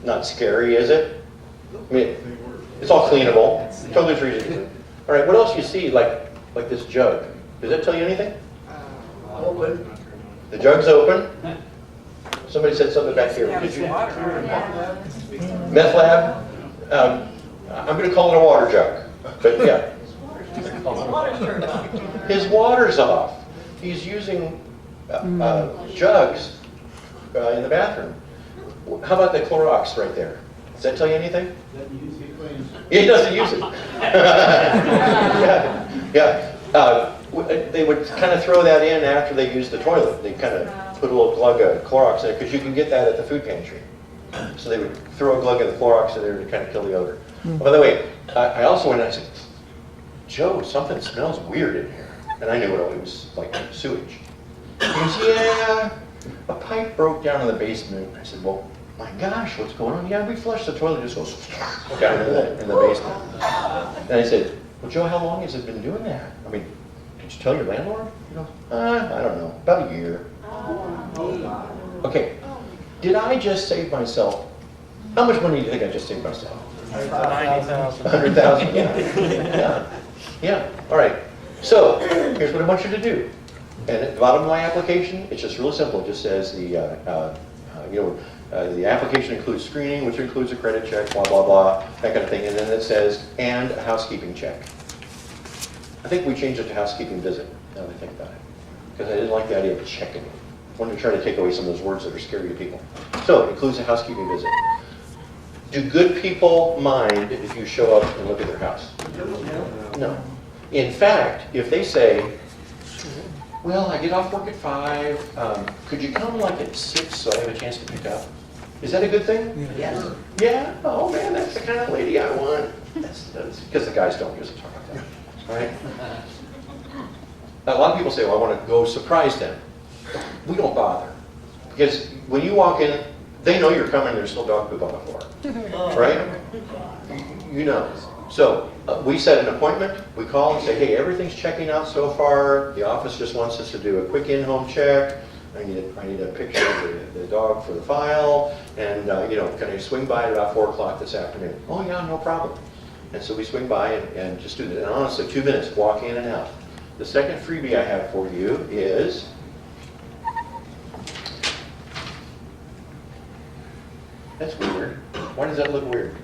not scary, is it? It's all cleanable. Totally treated. All right, what else you see, like this jug? Does that tell you anything? Open. The jug's open. Somebody said something back here. Did you? Meth lab? I'm going to call it a water jug. But yeah. His water's off. He's using jugs in the bathroom. How about the Clorox right there? Does that tell you anything? He doesn't use it. Yeah. They would kind of throw that in after they use the toilet. They kind of put a little glug of Clorox in it, because you can get that at the food pantry. So they would throw a glug of the Clorox in there to kind of kill the odor. By the way, I also went and I said, Joe, something smells weird in here. And I knew it was like sewage. He goes, yeah, a pipe broke down in the basement. I said, well, my gosh, what's going on? Yeah, we flushed the toilet, just goes down in the basement. And I said, well, Joe, how long has it been doing that? I mean, did you tell your landlord? He goes, I don't know, about a year. Okay, did I just save myself? How much money do you think I just saved myself? 90,000. 100,000? Yeah, all right. So, here's what I want you to do. And at the bottom of my application, it's just real simple. It just says the application includes screening, which includes a credit check, blah, blah, blah, that kind of thing. And then it says, and a housekeeping check. I think we changed it to housekeeping visit, now that I think about it. Because I didn't like the idea of checking. I wanted to try to take away some of those words that are scary to people. So, it includes a housekeeping visit. Do good people mind if you show up and look at their house? No. In fact, if they say, well, I get off work at 5, could you come like at 6 so I have a chance to pick up? Is that a good thing? Yes. Yeah? Oh man, that's the kind of lady I want. That's because the guys don't usually talk like that, right? A lot of people say, well, I want to go surprise them. We don't bother. Because when you walk in, they know you're coming, there's still dog poop on the floor, right? You know. So we set an appointment, we call and say, hey, everything's checking out so far. The office just wants us to do a quick in-home check. I need a picture of the dog for the file. And, can I swing by at about 4 o'clock this afternoon? Oh, yeah, no problem. And so we swing by and just do that. And honestly, 2 minutes, walk in and out. The second freebie I have for you is, that's weird. Why does that look weird?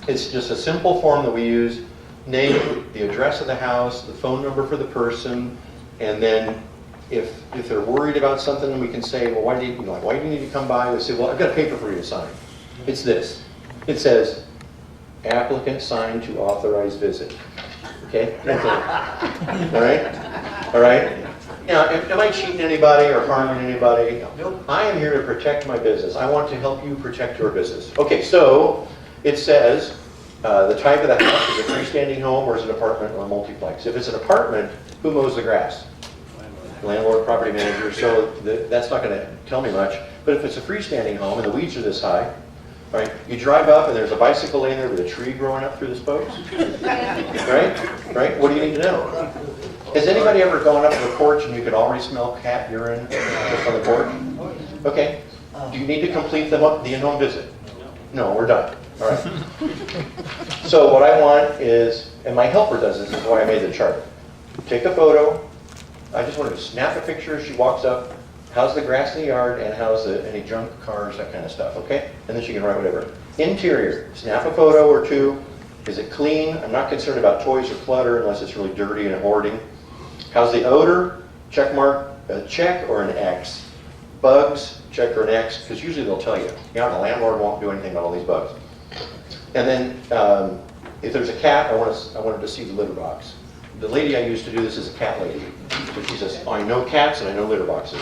It's just a simple form that we use, name, the address of the house, the phone number for the person, and then if they're worried about something, we can say, well, why do you need to come by? They say, well, I've got a paper for you to sign. It's this. It says, applicant signed to authorize visit. Okay? All right? All right? Now, am I cheating anybody or harming anybody? No. I am here to protect my business. I want to help you protect your business. Okay, so it says the type of the house, is it a freestanding home or is it an apartment or a multiplex? If it's an apartment, who mows the grass? Landlord, property manager, so that's not going to tell me much. But if it's a freestanding home and the weeds are this high, right? You drive up and there's a bicycle lane there with a tree growing up through the spokes. Right? Right? What do you need to know? Has anybody ever gone up to the porch and you could already smell cat urine just on the porch? Okay. Do you need to complete the in-home visit? No, we're done. All right. So what I want is, and my helper does this is why I made the chart. Take a photo. I just want her to snap a picture as she walks up. How's the grass in the yard and how's any junk cars, that kind of stuff, okay? And then she can write whatever. Interior, snap a photo or two. Is it clean? I'm not concerned about toys or clutter unless it's really dirty and hoarding. How's the odor? Check mark, a check or an X. Bugs, check or an X, because usually they'll tell you. Yeah, the landlord won't do anything about all these bugs. And then if there's a cat, I wanted to see the litter box. The lady I used to do this is a cat lady. So she says, oh, I know cats and I know litter boxes.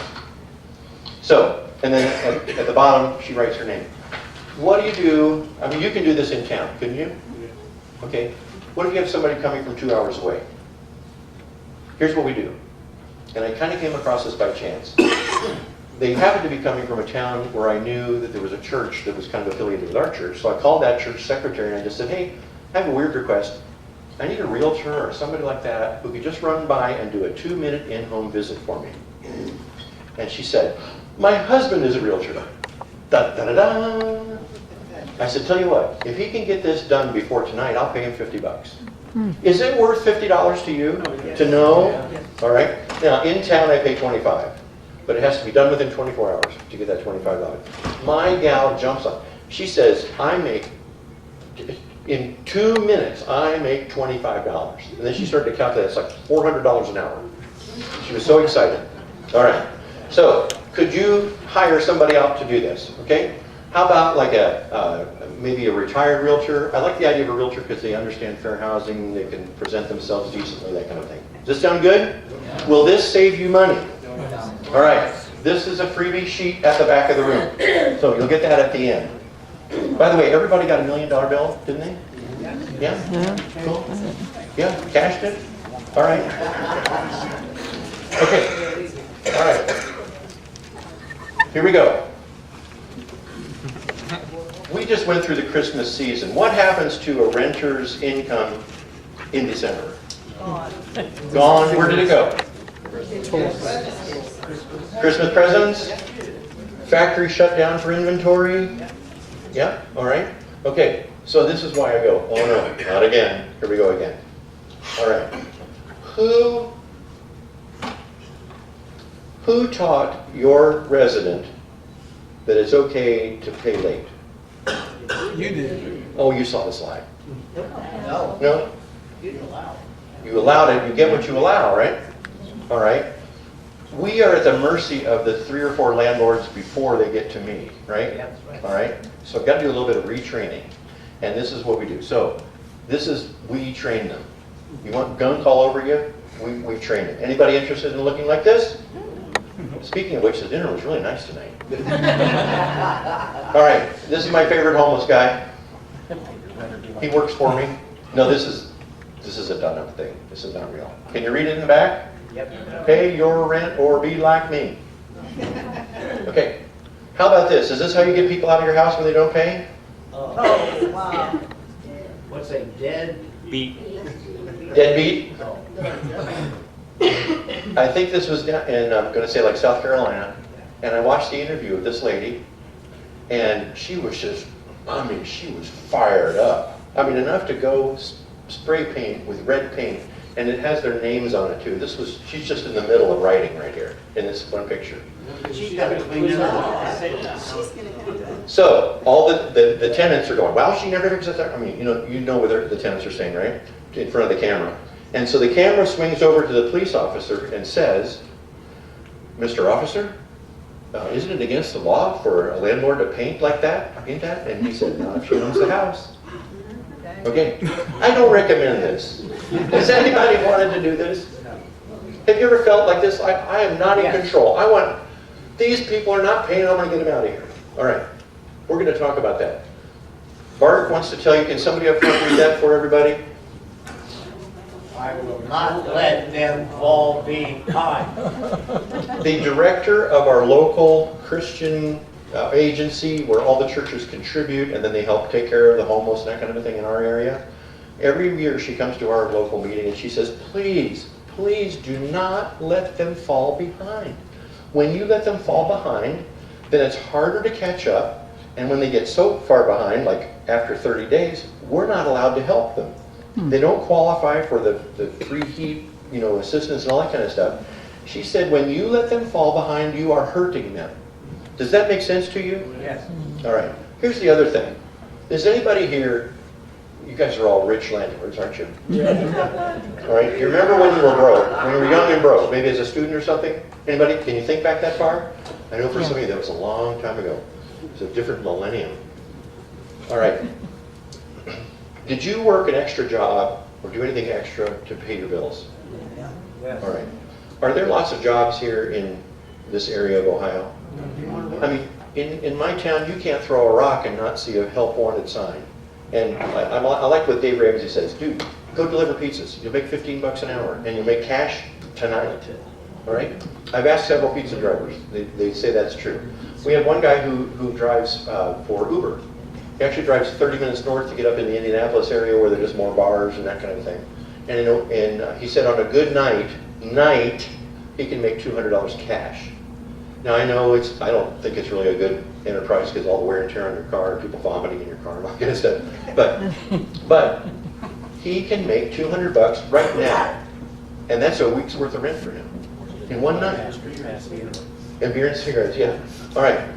So, and then at the bottom, she writes her name. What do you do? I mean, you can do this in town, couldn't you? Okay. What if you have somebody coming from 2 hours away? Here's what we do. And I kind of came across this by chance. They happened to be coming from a town where I knew that there was a church that was kind of affiliated with our church. So I called that church secretary and I just said, hey, I have a weird request. I need a realtor or somebody like that who could just run by and do a 2-minute in-home visit for me. And she said, my husband is a realtor. Da, da, da, da. I said, tell you what, if he can get this done before tonight, I'll pay him $50. Is it worth $50 to you to know? All right. Now, in town, I pay $25. But it has to be done within 24 hours to get that $25. My gal jumps on. She says, in 2 minutes, I make $25. And then she started to calculate, it's like $400 an hour. She was so excited. All right. So, could you hire somebody out to do this? Okay. How about like maybe a retired realtor? I like the idea of a realtor because they understand fair housing, they can present themselves decently, that kind of thing. Does this sound good? Will this save you money? All right. This is a freebie sheet at the back of the room. So you'll get that at the end. By the way, everybody got $1 million bill, didn't they? Yeah? Cool. Yeah? Cashed it? All right. Okay. All right. Here we go. We just went through the Christmas season. What happens to a renter's income in December? Gone. Where did it go? Christmas presents? Factory shut down for inventory? Yeah, all right. Okay, so this is why I go, oh no, not again. Here we go again. All right. Who taught your resident that it's okay to pay late? You did. Oh, you saw the slide. No. No? You didn't allow it. You allowed it, you get what you allow, right? All right. We are at the mercy of the 3 or 4 landlords before they get to me, right? Yeah, that's right. All right. So I've got to do a little bit of retraining. And this is what we do. So this is, we train them. You want gunk all over you? We train them. Anybody interested in looking like this? Speaking of which, the dinner was really nice tonight. All right. This is my favorite homeless guy. He works for me. No, this is a done-up thing. This is not real. Can you read it in the back? Yep. Pay your rent or be like me. Okay. How about this? Is this how you get people out of your house when they don't pay? Oh, wow. What's a dead? Beat. Deadbeat? Oh. I think this was down in, I'm going to say like South Carolina. And I watched the interview of this lady. And she was just, I mean, she was fired up. I mean, enough to go spray paint with red paint. And it has their names on it too. She's just in the middle of writing right here in this one picture. She's got to clean it up. So all the tenants are going, wow, she never fixes that. I mean, you know what the tenants are saying, right? In front of the camera. And so the camera swings over to the police officer and says, Mr. Officer, isn't it against the law for a landlord to paint like that? Paint that? And he said, not if she owns the house. Okay, I don't recommend this. Has anybody wanted to do this? Have you ever felt like this? I am not in control. These people are not paying, I'm going to get them out of here. All right, we're going to talk about that. Bart wants to tell you, can somebody up front read that for everybody? I will not let them fall behind. The director of our local Christian agency where all the churches contribute and then they help take care of the homeless and that kind of a thing in our area. Every year she comes to our local meeting and she says, please, please do not let them fall behind. When you let them fall behind, then it's harder to catch up. And when they get so far behind, like after 30 days, we're not allowed to help them. They don't qualify for the free heat, assistance and all that kind of stuff. She said, when you let them fall behind, you are hurting them. Does that make sense to you? Yes. All right. Here's the other thing. Is anybody here, you guys are all rich landlords, aren't you? Yeah. All right. You remember when you were broke, when you were young and broke, maybe as a student or something? Anybody? Can you think back that far? I know for some of you that was a long time ago. It was a different millennium. All right. Did you work an extra job or do anything extra to pay your bills? Yes. All right. Are there lots of jobs here in this area of Ohio? I mean, in my town, you can't throw a rock and not see a help wanted sign. And I like what Dave Ramsey says, dude, go deliver pizzas. You'll make $15 an hour and you'll make cash tonight. All right? I've asked several pizza drivers. They say that's true. We have one guy who drives for Uber. He actually drives 30 minutes north to get up in the Indianapolis area where there's more bars and that kind of thing. And he said on a good night, he can make $200 cash. Now I know I don't think it's really a good enterprise because all the wear and tear on your car, people vomiting in your car and all that kind of stuff. But he can make $200 right now. And that's a week's worth of rent for him in one night. And beer and cigarettes, yeah. All right.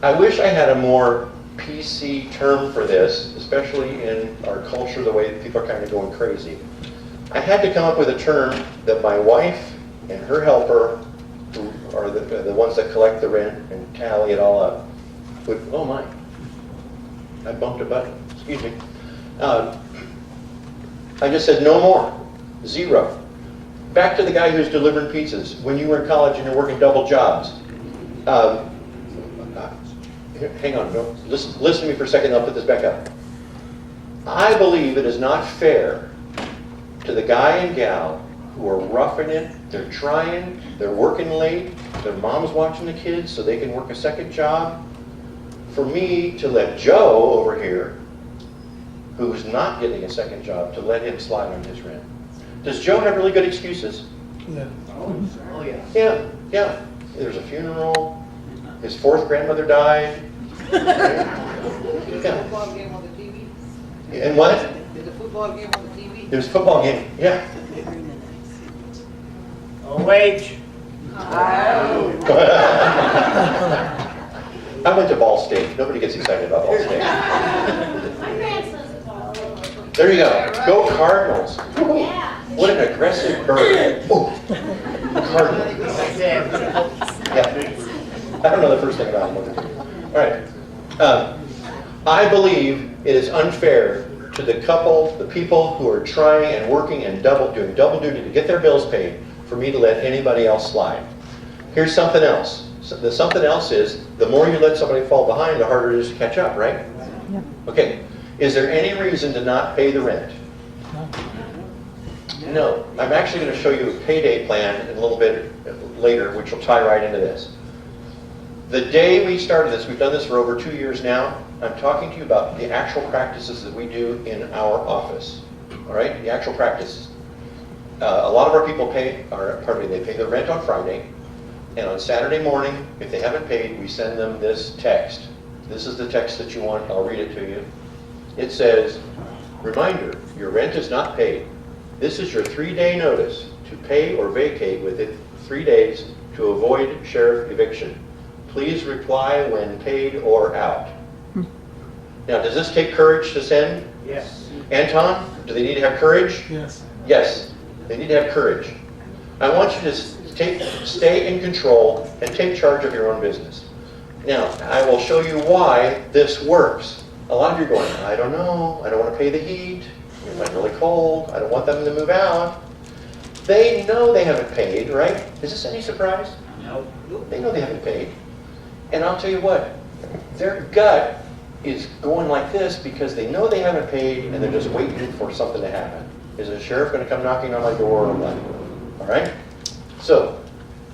I wish I had a more PC term for this, especially in our culture, the way people are kind of going crazy. I had to come up with a term that my wife and her helper, who are the ones that collect the rent and tally it all up, would, oh my, I bumped a button, excuse me. I just said no more, 0. Back to the guy who's delivering pizzas. When you were in college and you're working double jobs, hang on, no, listen to me for a second, I'll put this back up. I believe it is not fair to the guy and gal who are roughing it, they're trying, they're working late, their mom's watching the kids so they can work a second job, for me to let Joe over here, who's not getting a second job, to let him slide on his rent. Does Joe have really good excuses? Oh, yeah. Yeah. There's a funeral. His fourth grandmother died. Yeah. Football game on the TV? And what? There's a football game on the TV? There's a football game. Yeah. A wage. I went to Ball State. Nobody gets excited about Ball State. My grandson's a ball. There you go. Go Cardinals. Yeah. What an aggressive bird. Ooh. Cardinals. Yeah. I don't know the first thing about them. All right. I believe it is unfair to the couple, the people who are trying and working and doing double duty to get their bills paid, for me to let anybody else slide. Here's something else. The something else is, the more you let somebody fall behind, the harder it is to catch up, right? Yep. Okay. Is there any reason to not pay the rent? No. I'm actually going to show you a payday plan in a little bit later, which will tie right into this. The day we started this, we've done this for over 2 years now, I'm talking to you about the actual practices that we do in our office. All right? The actual practices. A lot of our people they pay the rent on Friday, and on Saturday morning, if they haven't paid, we send them this text. This is the text that you want. I'll read it to you. It says, reminder, your rent is not paid. This is your 3-day notice to pay or vacate within 3 days to avoid sheriff eviction. Please reply when paid or out. Now, does this take courage to send? Yes. Anton, do they need to have courage? Yes. Yes, they need to have courage. I want you to stay in control and take charge of your own business. Now, I will show you why this works. A lot of you are going, I don't know, I don't want to pay the heat, it's like really cold, I don't want them to move out. They know they haven't paid, right? Is this any surprise? Nope. They know they haven't paid. And I'll tell you what, their gut is going like this because they know they haven't paid and they're just waiting for something to happen. Is the sheriff going to come knocking on my door or what? All right? So,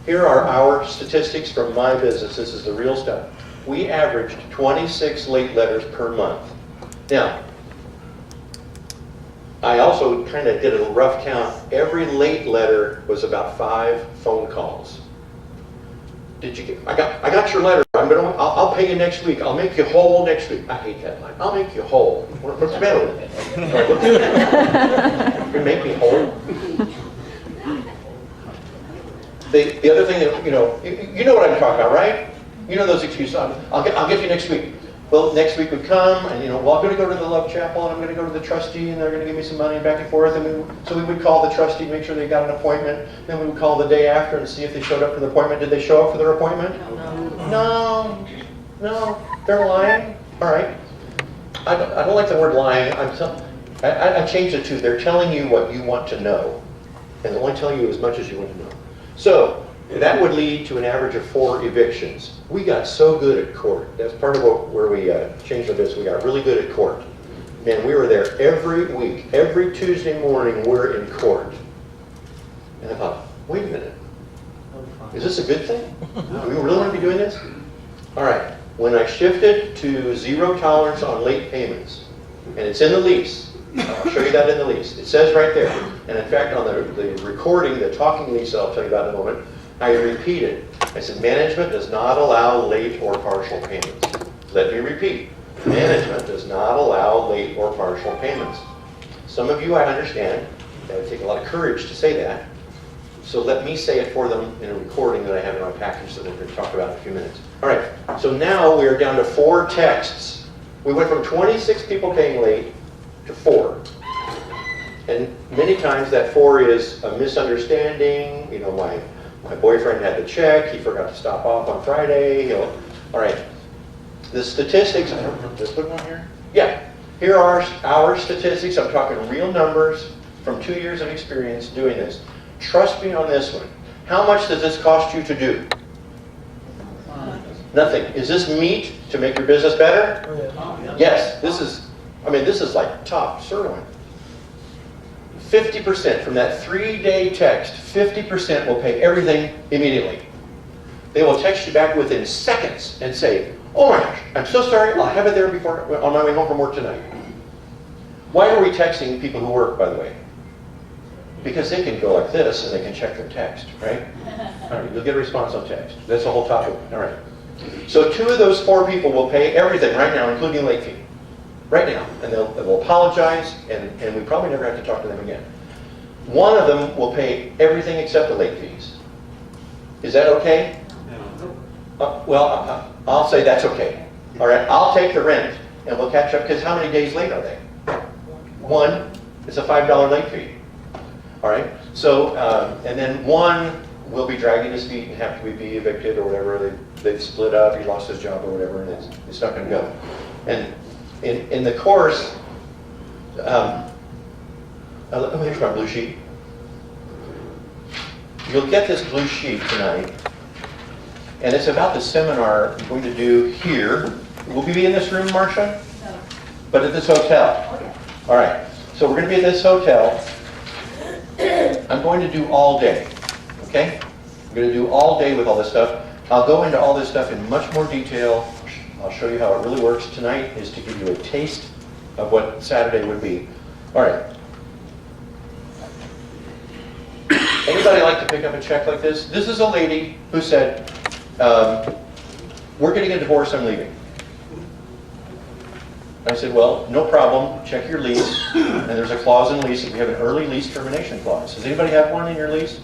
here are our statistics from my business. This is the real stuff. We averaged 26 late letters per month. Now, I also kind of did a rough count. Every late letter was about 5 phone calls. Did you get? I got your letter. I'll pay you next week. I'll make you whole next week. I hate that line. I'll make you whole. What's the matter with it? You make me whole. The other thing that you know what I'm talking about, right? You know those excuses. I'll get you next week. Well, next week would come, and I'm going to go to the Love Chapel, and I'm going to go to the trustee, and they're going to give me some money back and forth. So we would call the trustee, make sure they got an appointment. Then we would call the day after and see if they showed up for the appointment. Did they show up for their appointment? No, they're lying. All right. I don't like the word lying. I changed it to they're telling you what you want to know, and they'll only tell you as much as you want to know. So that would lead to an average of 4 evictions. We got so good at court. That's part of where we changed our business. We got really good at court. Man, we were there every week. Every Tuesday morning, we're in court. And I thought, wait a minute. Is this a good thing? Do we really want to be doing this? All right. When I shifted to 0 tolerance on late payments, and it's in the lease, I'll show you that in the lease. It says right there. And in fact, on the recording, the talking lease I'll tell you about in a moment, I repeated. I said, management does not allow late or partial payments. Let me repeat. Management does not allow late or partial payments. Some of you, I understand, that would take a lot of courage to say that. So let me say it for them in a recording that I have in my package that we're going to talk about in a few minutes. All right, so now we are down to 4 texts. We went from 26 people paying late to 4. And many times that 4 is a misunderstanding. You know, my boyfriend had the check. He forgot to stop off on Friday. All right. The statistics, I don't know, did I put one here? Yeah. Here are our statistics. I'm talking real numbers from 2 years of experience doing this. Trust me on this one. How much does this cost you to do? Nothing. Is this meat to make your business better? Yes. This is like top sirloin. 50% from that 3-day text, 50% will pay everything immediately. they will text you back within seconds and say, oh my gosh, I'm so sorry, I'll have it there before on my way home from work tonight. Why are we texting people who work, by the way? Because they can go like this and they can check their text, right? All right, you'll get a response on text. That's the whole topic. All right. So 2 of those 4 people will pay everything right now, including late fee. Right now. And they'll apologize, and we probably never have to talk to them again. 1 of them will pay everything except the late fees. Is that okay? Well, I'll say that's okay. All right, I'll take the rent, and we'll catch up, because how many days late are they? 1 is a $5 late fee. All right, so, and then 1 will be dragging his feet and have to be evicted or whatever. They've split up, he lost his job or whatever, and it's not going to go. And in the course, here's my blue sheet. You'll get this blue sheet tonight, and it's about the seminar I'm going to do here. Will we be in this room, Marcia? No. But at this hotel. Okay. All right, so we're going to be at this hotel. I'm going to do all day, okay? I'm going to do all day with all this stuff. I'll go into all this stuff in much more detail. I'll show you how it really works. Tonight is to give you a taste of what Saturday would be. All right. Anybody like to pick up a check like this? This is a lady who said, we're getting a divorce, I'm leaving. I said, well, no problem, check your lease, and there's a clause in the lease that we have an early lease termination clause. Does anybody have one in your lease?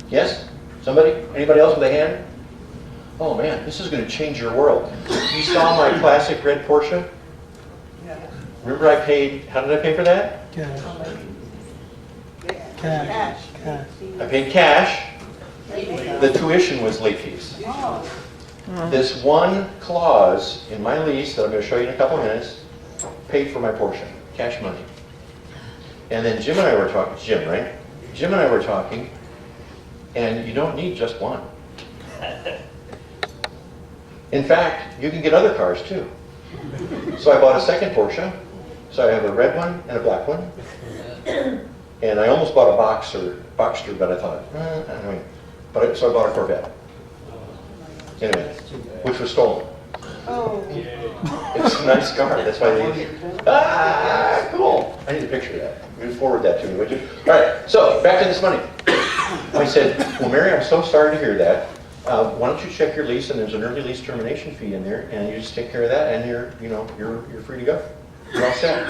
Yes? Somebody? Anybody else with a hand? Oh man, this is going to change your world. You saw my classic red Porsche? Remember I paid, how did I pay for that? Cash. Cash. Cash. I paid cash. The tuition was late fees. This one clause in my lease that I'm going to show you in a couple of minutes paid for my portion, cash money. And then Jim and I were talking, it's Jim, right? Jim and I were talking, and you don't need just one. In fact, you can get other cars too. So I bought a second Porsche. So I have a red one and a black one. And I almost bought a Boxster, but I thought, anyway. So I bought a Corvette. Anyway, which was stolen. Oh. It's a nice car. That's why they. Cool. I need a picture of that. You can forward that to me, would you? All right. So back to this money. I said, well, Mary, I'm so sorry to hear that. Why don't you check your lease, and there's an early lease termination fee in there, and you just take care of that, and you're free to go. You're all set.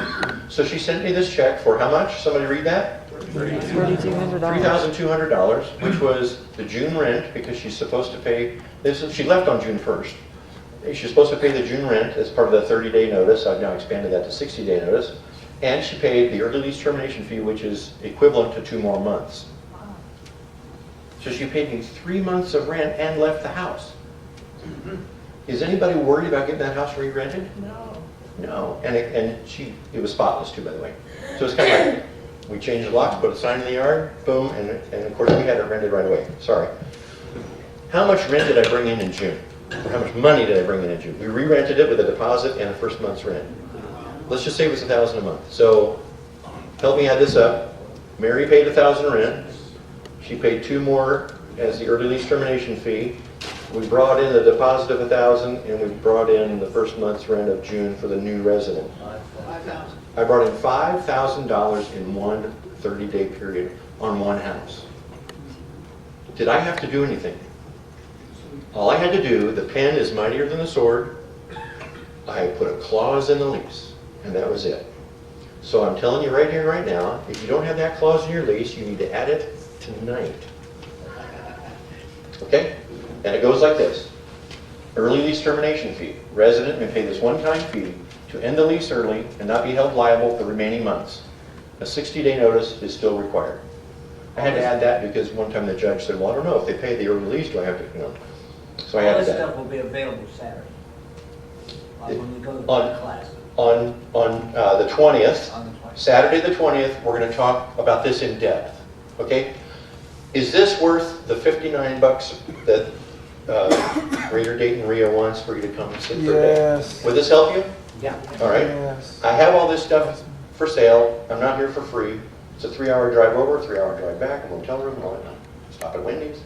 So she sent me this check for how much? Somebody read that? $3,200. $3,200, which was the June rent, because she's supposed to pay this. She left on June 1st. She's supposed to pay the June rent as part of the 30-day notice. I've now expanded that to 60-day notice. And she paid the early lease termination fee, which is equivalent to 2 more months. So she paid me 3 months of rent and left the house. Is anybody worried about getting that house re-rented? No. No. And it was spotless too, by the way. So it's kind of like, we changed the locks, put a sign in the yard, boom, and of course we had it rented right away. Sorry. How much rent did I bring in June? Or how much money did I bring in June? We re-rented it with a deposit and a first month's rent. Let's just say it was $1,000 a month. So help me add this up. Mary paid $1,000 rent. She paid 2 more as the early lease termination fee. We brought in the deposit of $1,000, and we brought in the first month's rent of June for the new resident. I brought in $5,000 in one 30-day period on one house. Did I have to do anything? All I had to do, the pen is mightier than the sword. I put a clause in the lease, and that was it. So I'm telling you right here, right now, if you don't have that clause in your lease, you need to add it tonight. Okay? And it goes like this. Early lease termination fee. Resident may pay this one-time fee to end the lease early and not be held liable for the remaining months. A 60-day notice is still required. I had to add that because one time the judge said, well, I don't know, if they pay the early lease, do I have to, So I All added this that. stuff will be available Saturday. Like when we go to the On- class. On the 20th, On the 20th. Saturday the 20th, we're going to talk about this in depth. Okay? Is this worth the $59 that Greater Dayton Rio wants for you to come and sit for a day? Yes. Would this help you? Yeah. All right. Yes. I have all this stuff for sale. I'm not here for free. It's a 3-hour drive over, 3-hour drive back, a motel room, and all that. Stop at Wendy's.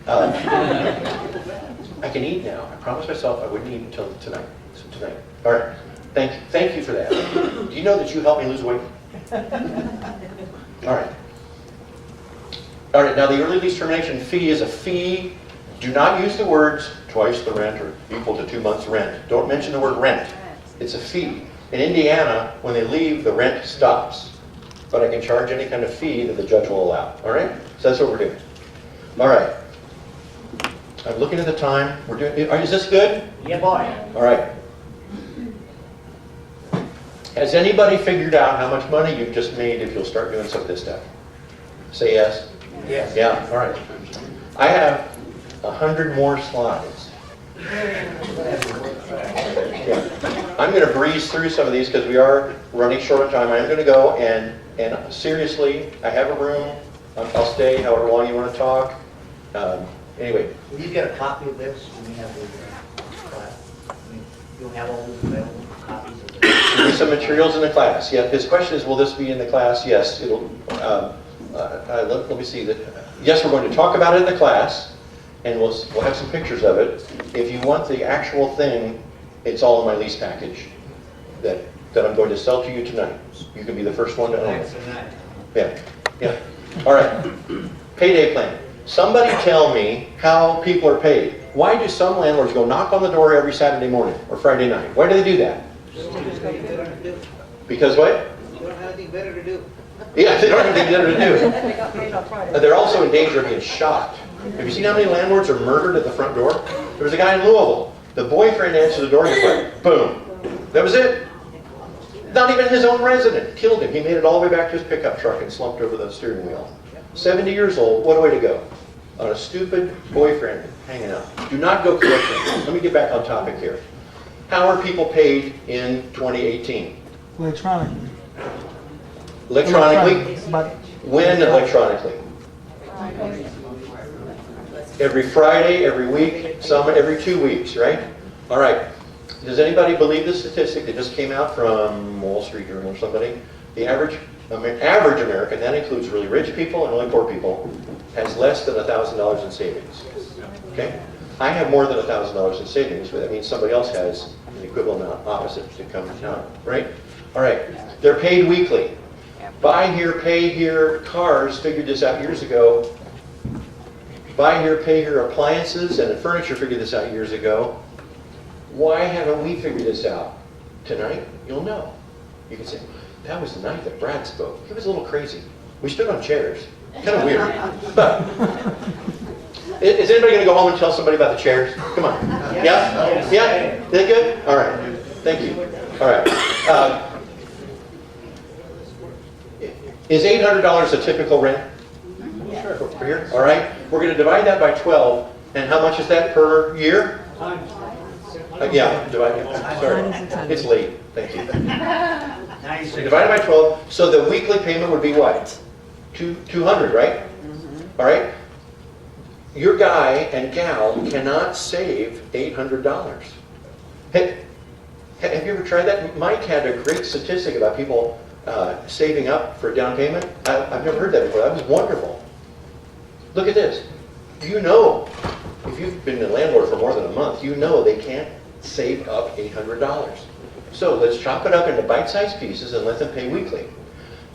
I can eat now. I promised myself I wouldn't eat until tonight. So tonight. All right. Thank you for that. Do you know that you helped me lose weight? All right. All right. Now the early lease termination fee is a fee. Do not use the words twice the rent or equal to 2 months' rent. Don't mention the word rent. It's a fee. In Indiana, when they leave, the rent stops. But I can charge any kind of fee that the judge will allow. All right? So that's what we're doing. All right. I'm looking at the time. We're doing. Is this good? Yeah, boy. All right. Has anybody figured out how much money you've just made if you'll start doing some of this stuff? Say yes. Yes. Yeah. All right. I have 100 more slides. Yeah. I'm going to breeze through some of these because we are running short on time. I'm going to go and seriously, I have a room. I'll stay however long you want to talk. Anyway. Will you get a copy of this when we have the class? I mean, you'll have all these available copies of this? There'll be some materials in the class. Yeah. His question is, will this be in the class? Yes. It'll. Let me see. Yes, we're going to talk about it in the class, and we'll have some pictures of it. If you want the actual thing, it's all in my lease package that I'm going to sell to you tonight. You can be the first one to own it. Yeah. Yeah. All right. Payday plan. Somebody tell me how people are paid. Why do some landlords go knock on the door every Saturday morning or Friday night? Why do they do that? Because what? You don't have anything better to do. Yeah, they don't have anything better to do. They're also in danger of being shot. Have you seen how many landlords are murdered at the front door? There was a guy in Louisville. The boyfriend answered the door and he went, boom. That was it. Not even his own resident. Killed him. He made it all the way back to his pickup truck and slumped over the steering wheel. 70 years old. What a way to go. On a stupid boyfriend hanging out. Do not go collecting. Let me get back on topic here. How are people paid in 2018? Electronically. Electronically? But When electronically? Every Friday, every week, some every 2 weeks, right? All right. Does anybody believe the statistic that just came out from Wall Street Journal or somebody? The average American, that includes really rich people and really poor people, has less than $1,000 in savings. Okay? I have more than $1,000 in savings, but that means somebody else has an equivalent amount opposite to come down, right? All right. They're paid weekly. Buy here, pay here. Cars figured this out years ago. Buy here, pay here. Appliances and furniture figured this out years ago. Why haven't we figured this out? Tonight, you'll know. You can say, that was the night that Brad spoke. He was a little crazy. We stood on chairs. Kind of weird. But, is anybody going to go home and tell somebody about the chairs? Come on. Yeah? Yeah? Is that good? All right. Thank you. All right. Is $800 a typical rent? Sure. For here? All right. We're going to divide that by 12. And how much is that per year? Yeah, divide it. Sorry. It's late. Thank you. So divided by 12. So the weekly payment would be what? 200, right? All right. Your guy and gal cannot save $800. Hey, have you ever tried that? Mike had a great statistic about people saving up for a down payment. I've never heard that before. That was wonderful. Look at this. You know, if you've been a landlord for more than a month, you know they can't save up $800. So let's chop it up into bite-sized pieces and let them pay weekly.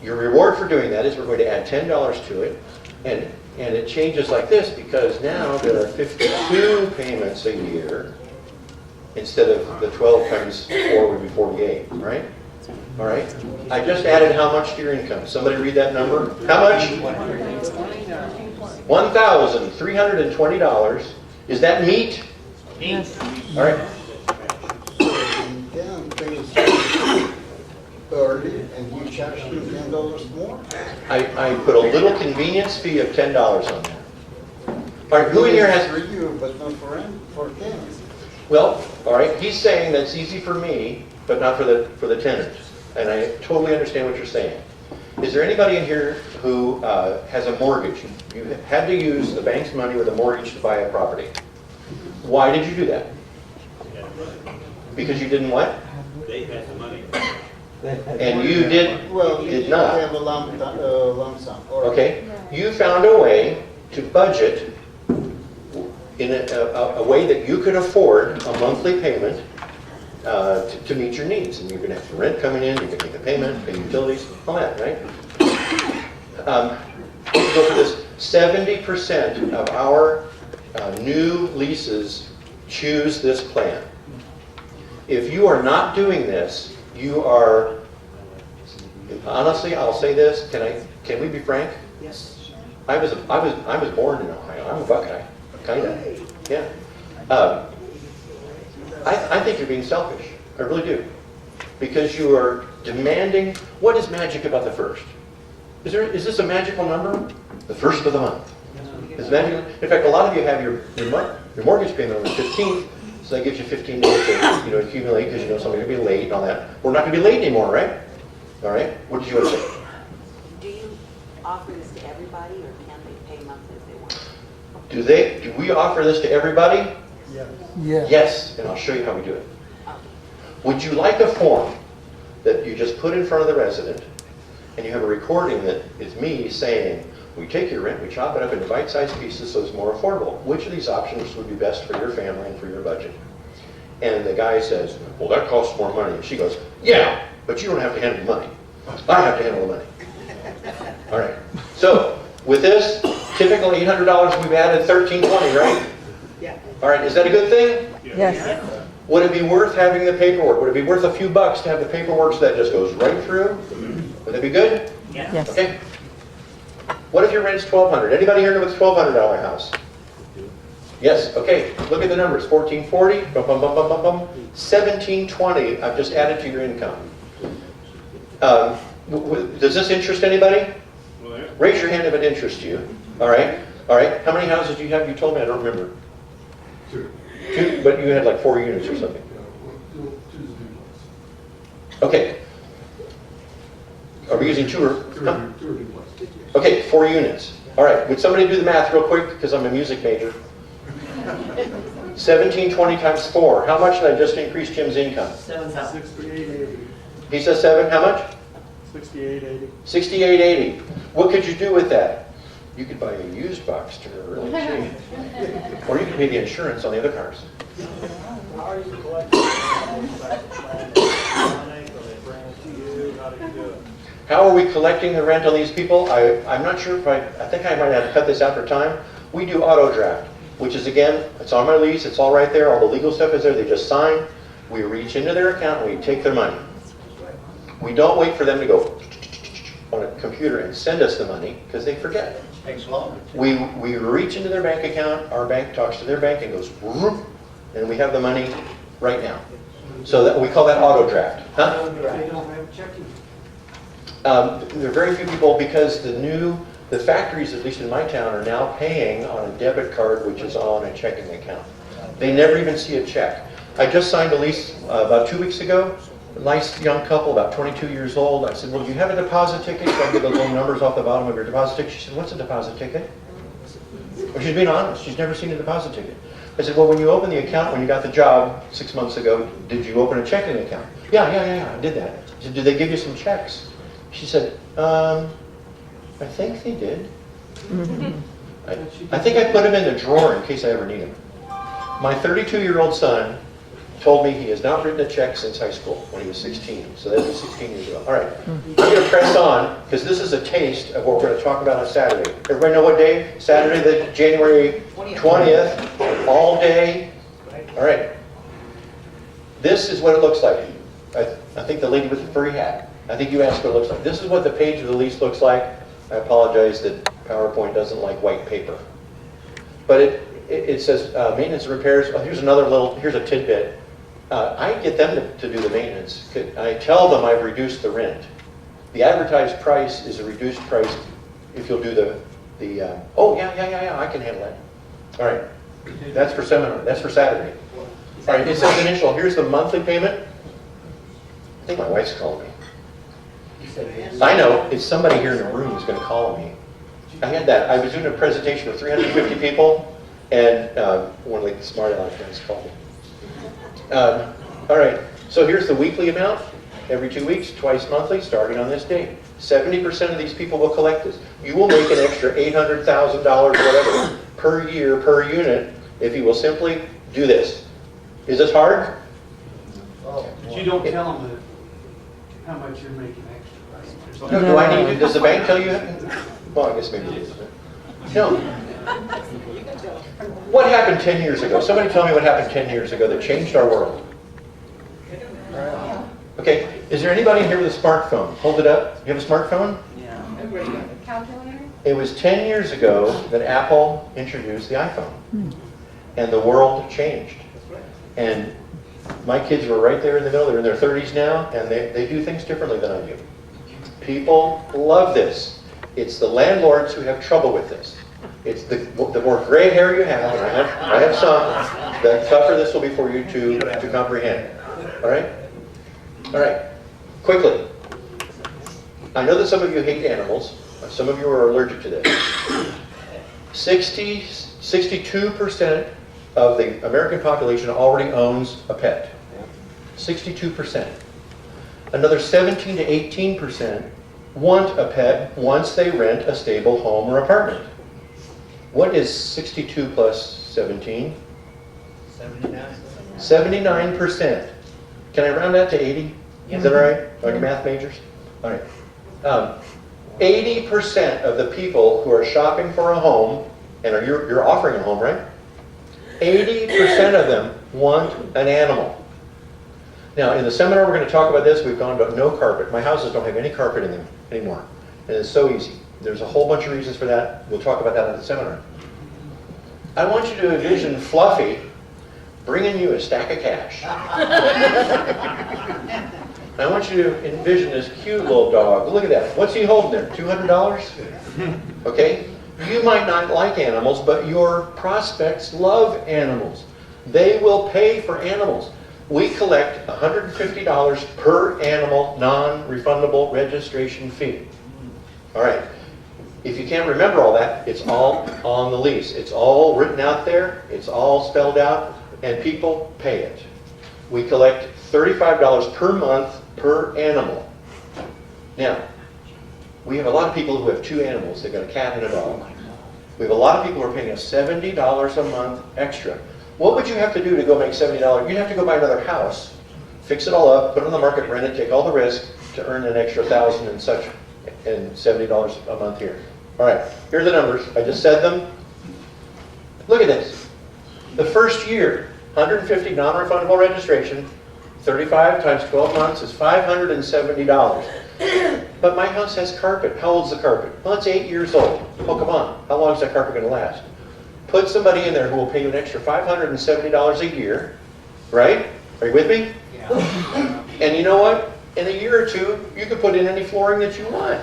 Your reward for doing that is we're going to add $10 to it, and it changes like this because now there are 52 payments a year instead of the 12 times 4 would be 48, right? All right. I just added how much to your income? Somebody read that number. How much? $1,320. Is that meat? Yes. All right. Then pays 30 and you charge him $10 more? I put a little convenience fee of $10 on there. All right. Who in here has? For you, but not for him, for him. Well, all right. He's saying that's easy for me, but not for the tenant. And I totally understand what you're saying. Is there anybody in here who has a mortgage? You had to use the bank's money with a mortgage to buy a property. Why did you do that? Because you didn't what? They had the money. And you did not. Have a lump sum. Okay. You found a way to budget in a way that you can afford a monthly payment to meet your needs. And you're going to have the rent coming in, you can make the payment, pay utilities, all that, right? Go for this. 70% of our new leases choose this plan. If you are not doing this, you are, honestly, I'll say this, can we be frank? Yes. I was born in Ohio. I'm a Buckeye, kind of. Yeah. I think you're being selfish. I really do, because you are demanding. What is magic about the first? Is this a magical number? The first of the month. Is magical? In fact, a lot of you have your mortgage payment on the 15th, so that gives you 15 days to accumulate because you know somebody's gonna be late and all that. We're not gonna be late anymore, right? All right. What did you want to say? Do you offer this to everybody, or can they pay monthly if they want? Do we offer this to everybody? Yeah. Yes, and I'll show you how we do it. Would you like a form that you just put in front of the resident, and you have a recording that is me saying, we take your rent, we chop it up into bite-sized pieces so it's more affordable. Which of these options would be best for your family and for your budget? And the guy says, well, that costs more money. And she goes, yeah, but you don't have to handle the money. I have to handle the money. All right. So with this, typical $800, we've added $1,320, right? Yeah. All right. Is that a good thing? Yes. Would it be worth having the paperwork? Would it be worth a few bucks to have the paperwork so that just goes right through? Would that be good? Yes. Okay. What if your rent's $1,200? Anybody here know what's $1,200 house? Yes. Okay. Look at the numbers. $1,440. Bum, bum, bum, bum, bum, bum. $1,720. I've just added to your income. Does this interest anybody? Raise your hand if it interests you. All right. All right. How many houses do you have? You told me. I don't remember. Two, but you had like 4 units or something. Okay. Are we using two or? Huh? Okay, 4 units. All right. Would somebody do the math real quick? Because I'm a music major. 1720 times 4. How much did I just increase Jim's income? 6880. He says 7. How much? 6880. 6880. What could you do with that? You could buy a used box to really cheap. Or you could pay the insurance on the other cars. How are you collecting? How are we collecting the rent on these people? I'm not sure if I think I might have to cut this out for time. We do auto draft, which is, again, it's on my lease, it's all right there, all the legal stuff is there, they just sign. We reach into their account and we take their money. We don't wait for them to go on a computer and send us the money, because they forget. Takes longer. We reach into their bank account, our bank talks to their bank and goes, whoop, and we have the money right now. So that we call that auto draft. Huh? They don't have checking. There are very few people, because the factories, at least in my town, are now paying on a debit card which is on a checking account. They never even see a check. I just signed a lease about 2 weeks ago. A nice young couple, about 22 years old. I said, well, do you have a deposit ticket? So I get those little numbers off the bottom of your deposit ticket. She said, what's a deposit ticket? Well, she's being honest. She's never seen a deposit ticket. I said, well, when you opened the account, when you got the job 6 months ago, did you open a checking account? Yeah, I did that. I said, did they give you some checks? She said, I think they did. I think I put them in the drawer in case I ever need them. My 32-year-old son told me he has not written a check since high school when he was 16. So that was 16 years ago. All right. I'm going to press on because this is a taste of what we're going to talk about on Saturday. Everybody know what day? Saturday, the January 20th, all day. All right. This is what it looks like. I think the lady with the furry hat. I think you asked what it looks like. This is what the page of the lease looks like. I apologize that PowerPoint doesn't like white paper. But it says maintenance and repairs. Oh, here's a tidbit. I get them to do the maintenance. I tell them I've reduced the rent. The advertised price is a reduced price if you'll do oh, yeah, I can handle that. All right. That's for seminar. That's for Saturday. All right, it says initial. Here's the monthly payment. I think my wife's calling me. I know. It's somebody here in the room who's going to call me. I had that. I was doing a presentation with 350 people, and one of the smart aleck friends called me. All right, so here's the weekly amount. Every 2 weeks, twice monthly, starting on this date. 70% of these people will collect this. You will make an extra $800,000, whatever, per year, per unit, if you will simply do this. Is this hard? Oh, But you don't tell them that, how much you're making extra, right? No, do I need to, does the bank tell you? Well, I guess maybe it is. No. What happened 10 years ago? Somebody tell me what happened 10 years ago that changed our world. Okay, is there anybody in here with a smartphone? Hold it up. You have a smartphone? Calculator? It was 10 years ago that Apple introduced the iPhone. And the world changed. And my kids were right there in the middle. They're in their 30s now, and they do things differently than I do. People love this. It's the landlords who have trouble with this. It's the more gray hair you have, and I have some, the tougher this will be for you to comprehend. All right? All right. Quickly. I know that some of you hate animals. Some of you are allergic to this. 62% of the American population already owns a pet. 62%. Another 17 to 18% want a pet once they rent a stable home or apartment. What is 62 plus 17? 79%. Can I round that to 80? Is that all right? Like math majors? All right. 80% of the people who are shopping for a home, and you're offering a home, right? 80% of them want an animal. Now, in the seminar we're going to talk about this. We've gone about no carpet. My houses don't have any carpet in them anymore. And it's so easy. There's a whole bunch of reasons for that. We'll talk about that in the seminar. I want you to envision Fluffy bringing you a stack of cash. I want you to envision this cute little dog. Look at that. What's he holding there? $200? Okay? You might not like animals, but your prospects love animals. They will pay for animals. We collect $150 per animal non-refundable registration fee. All right. If you can't remember all that, it's all on the lease. It's all written out there. It's all spelled out, and people pay it. We collect $35 per month per animal. Now, we have a lot of people who have 2 animals. They've got a cat and a dog. We have a lot of people who are paying us $70 a month extra. What would you have to do to go make $70? You'd have to go buy another house, fix it all up, put it on the market, rent it, take all the risk to earn an extra $1,000 and such, and $70 a month here. All right, here are the numbers. I just said them. Look at this. The first year, 150 non-refundable registration, 35 times 12 months is $570. But my house has carpet. How old's the carpet? Well, it's 8 years old. Oh, come on. How long is that carpet going to last? Put somebody in there who will pay you an extra $570 a year, right? Are you with me? Yeah. And you know what? In a year or two, you could put in any flooring that you want.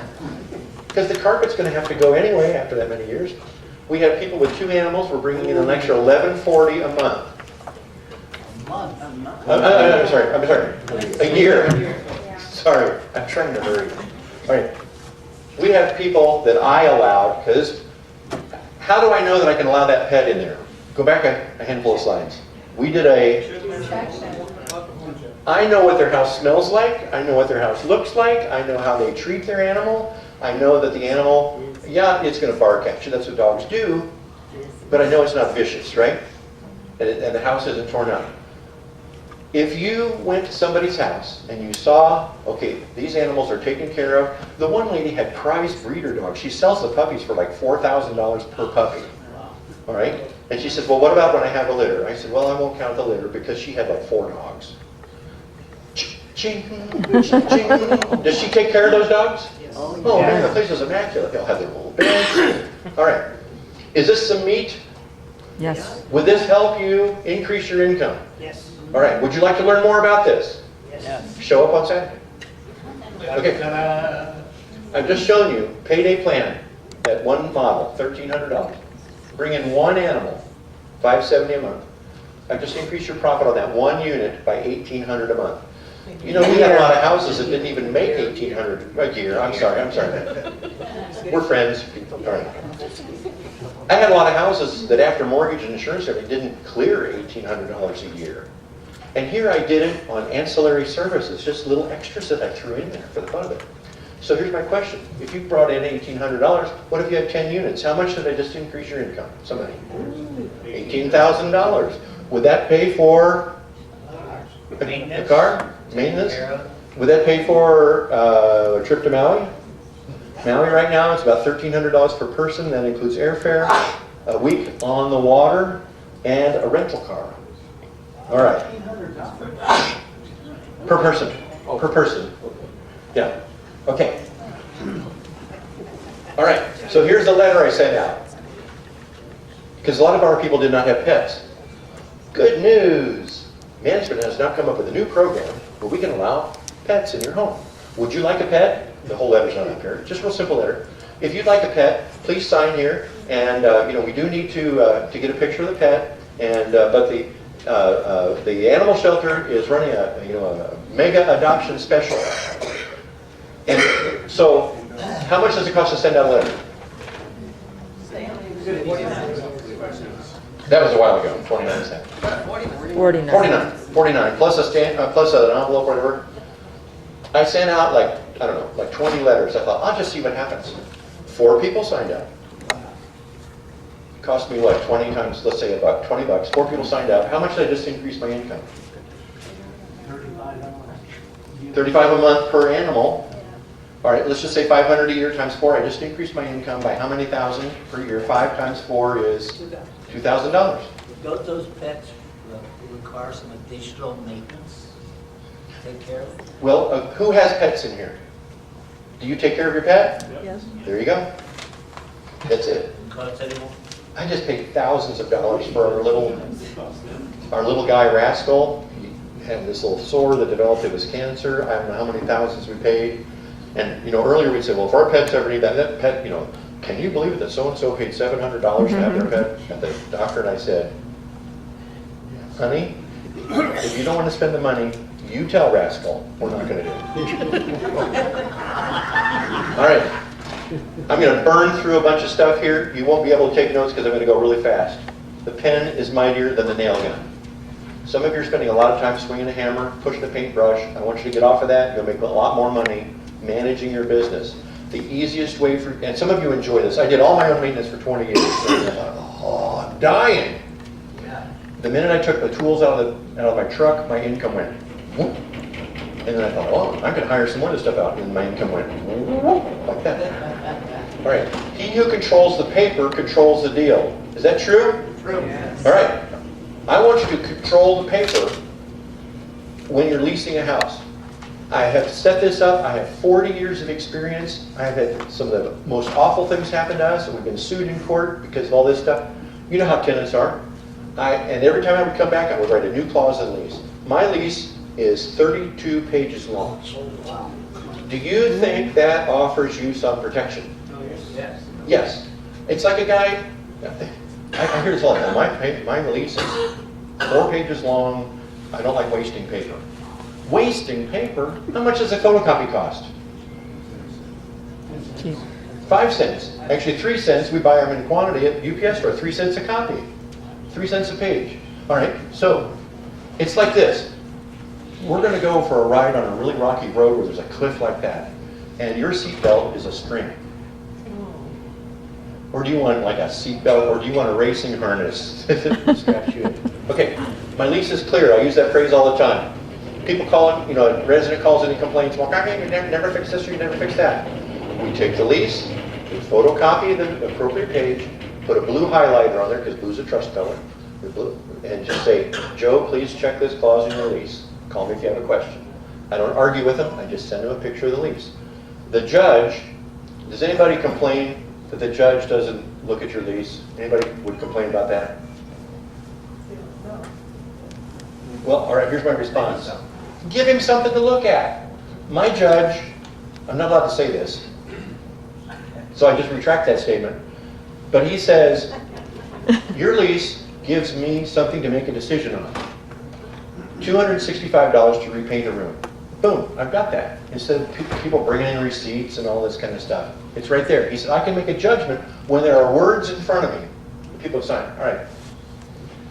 Because the carpet's going to have to go anyway after that many years. We have people with 2 animals. We're bringing in an extra $11.40 a month. I'm sorry. A year. Sorry, I'm trying to hurry. All right. We have people that I allowed, because how do I know that I can allow that pet in there? Go back a handful of slides. We did I know what their house smells like. I know what their house looks like. I know how they treat their animal. I know that the animal, yeah, it's going to bark at you. That's what dogs do. But I know it's not vicious, right? And the house isn't torn up. If you went to somebody's house and you saw, okay, these animals are taken care of. The one lady had prize breeder dogs. She sells the puppies for like $4,000 per puppy. All right? And she said, well, what about when I have a litter? I said, well, I won't count the litter because she had like 4 dogs. Ching, ching, ching. Does she take care of those dogs? Yes. Oh, man, the place is immaculate. They'll have their little beds. All right. Is this some meat? Yes. Would this help you increase your income? Yes. All right. Would you like to learn more about this? Yes. Show up on Saturday. Okay. I've just shown you payday plan, that one model, $1,300. Bring in 1 animal, $570 a month. I've just increased your profit on that 1 unit by $1,800 a month. You know, we had a lot of houses that didn't even make $1,800 a year. I'm sorry. We're friends. All right. I had a lot of houses that after mortgage and insurance everything didn't clear $1,800 a year. And here I did it on ancillary services, just little extras that I threw in there for the fun of it. So here's my question. If you brought in $1,800, what if you had 10 units? How much did I just increase your income? Somebody? $18,000. Would that pay for the car? Maintenance? Would that pay for a trip to Maui? Maui right now, it's about $1,300 per person. That includes airfare, a week on the water, and a rental car. All right. Per person. Per person. Yeah. Okay. All right. So here's the letter I sent out. Because a lot of our people did not have pets. Good news. Management has now come up with a new program where we can allow pets in your home. Would you like a pet? The whole letter's not up here. Just a real simple letter. If you'd like a pet, please sign here. And we do need to get a picture of the pet. And but the animal shelter is running a mega adoption special. And so, how much does it cost to send out a letter? That was a while ago. 29 cents. 49. 49 plus a plus an envelope, whatever. I sent out like 20 letters. I thought I'll just see what happens. 4 people signed up. Cost me what, 20 times, let's say about $20. 4 people signed up. How much did I just increase my income? $35 a month per animal. All right, let's just say 500 a year times 4. I just increased my income by how many thousand per year? 5 times 4 is $2,000. Don't those pets require some additional maintenance? Take care of it? Well, who has pets in here? Do you take care of your pet? Yes. There you go. That's it. Cost anymore? I just paid thousands of dollars for our little guy Rascal. He had this little sore that developed. It was cancer. I don't know how many thousands we paid. And earlier we'd say, well, if our pets ever need that pet, can you believe it that so and so paid $700 to have their pet at the doctor? And I said, honey, if you don't want to spend the money, you tell Rascal. We're not going to do it. All right. I'm going to burn through a bunch of stuff here. You won't be able to take notes because I'm going to go really fast. The pen is mightier than the nail gun. Some of you are spending a lot of time swinging a hammer, pushing a paintbrush. I want you to get off of that. You'll make a lot more money managing your business. The easiest way for, and some of you enjoy this. I did all my own maintenance for 20 years. Oh, I'm dying. The minute I took the tools out of my truck, my income went whoop. And then I thought, oh, I could hire some more of this stuff out. And my income went whoop, like that. All right. He who controls the paper controls the deal. Is that true? True. All right. I want you to control the paper when you're leasing a house. I have set this up. I have 40 years of experience. I have had some of the most awful things happen to us, and we've been sued in court because of all this stuff. You know how tenants are. And every time I would come back, I would write a new clause in the lease. My lease is 32 pages long. Do you think that offers you some protection? Yes. Yes. It's like a guy, I hear this all the time. My lease is 4 pages long. I don't like wasting paper. Wasting paper? How much does a photocopy cost? 5 cents. Actually 3 cents. We buy them in quantity at UPS for 3 cents a copy. 3 cents a page. All right, so it's like this. We're going to go for a ride on a really rocky road where there's a cliff like that, and your seatbelt is a string. Or do you want like a seatbelt, or do you want a racing harness? Okay, my lease is clear. I use that phrase all the time. People call it, a resident calls in and complains, well, you never fix this or you never fix that. We take the lease, we photocopy the appropriate page, put a blue highlighter on there, because blue's a trust color, and just say, Joe, please check this clause in your lease. Call me if you have a question. I don't argue with them, I just send them a picture of the lease. The judge, does anybody complain that the judge doesn't look at your lease? Anybody would complain about that? Well, all right, here's my response. Give him something to look at. My judge, I'm not allowed to say this, so I just retract that statement, but he says, your lease gives me something to make a decision on. $265 to repaint a room. Boom, I've got that. Instead of people bringing in receipts and all this kind of stuff. It's right there. He said, I can make a judgment when there are words in front of me. People sign. All right.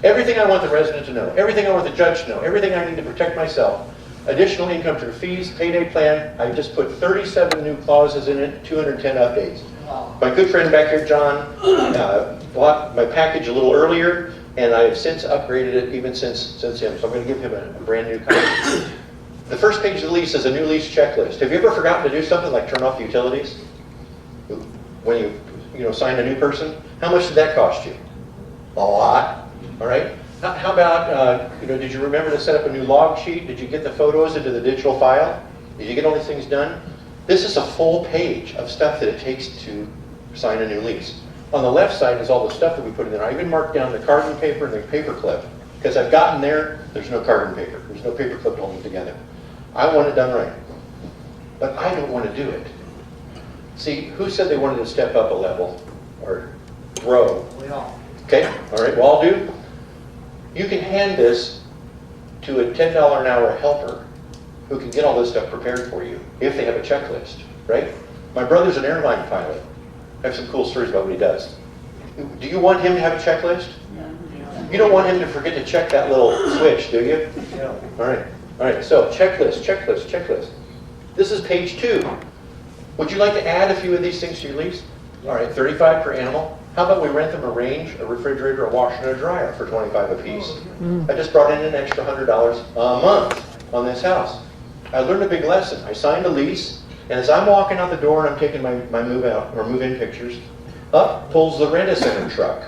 Everything I want the resident to know. Everything I want the judge to know. Everything I need to protect myself. Additional income through fees, payday plan. I just put 37 new clauses in it, 210 updates. My good friend back here, John, bought my package a little earlier. and I have since upgraded it even since him, so I'm going to give him a brand new copy. The first page of the lease is a new lease checklist. Have you ever forgotten to do something like turn off the utilities? When you sign a new person? How much did that cost you? A lot, all right? How about, did you remember to set up a new log sheet? Did you get the photos into the digital file? Did you get all these things done? This is a full page of stuff that it takes to sign a new lease. On the left side is all the stuff that we put in there. I even marked down the carbon paper and the paper clip, because I've gotten there's no carbon paper. There's no paper clip to hold them together. I want it done right, but I don't want to do it. See, who said they wanted to step up a level or grow? We all. Okay, all right, well, I'll do. You can hand this to a $10 an hour helper who can get all this stuff prepared for you if they have a checklist, right? My brother's an airline pilot. I have some cool stories about what he does. Do you want him to have a checklist? You don't want him to forget to check that little switch, do you? Yeah. All right, so checklist. This is page 2. Would you like to add a few of these things to your lease? All right, $35 per animal. How about we rent them a range, a refrigerator, a washer, and a dryer for $25 a piece? I just brought in an extra $100 a month on this house. I learned a big lesson. I signed a lease, and as I'm walking out the door and I'm taking my move out or move in pictures, up pulls the rent-a-center truck.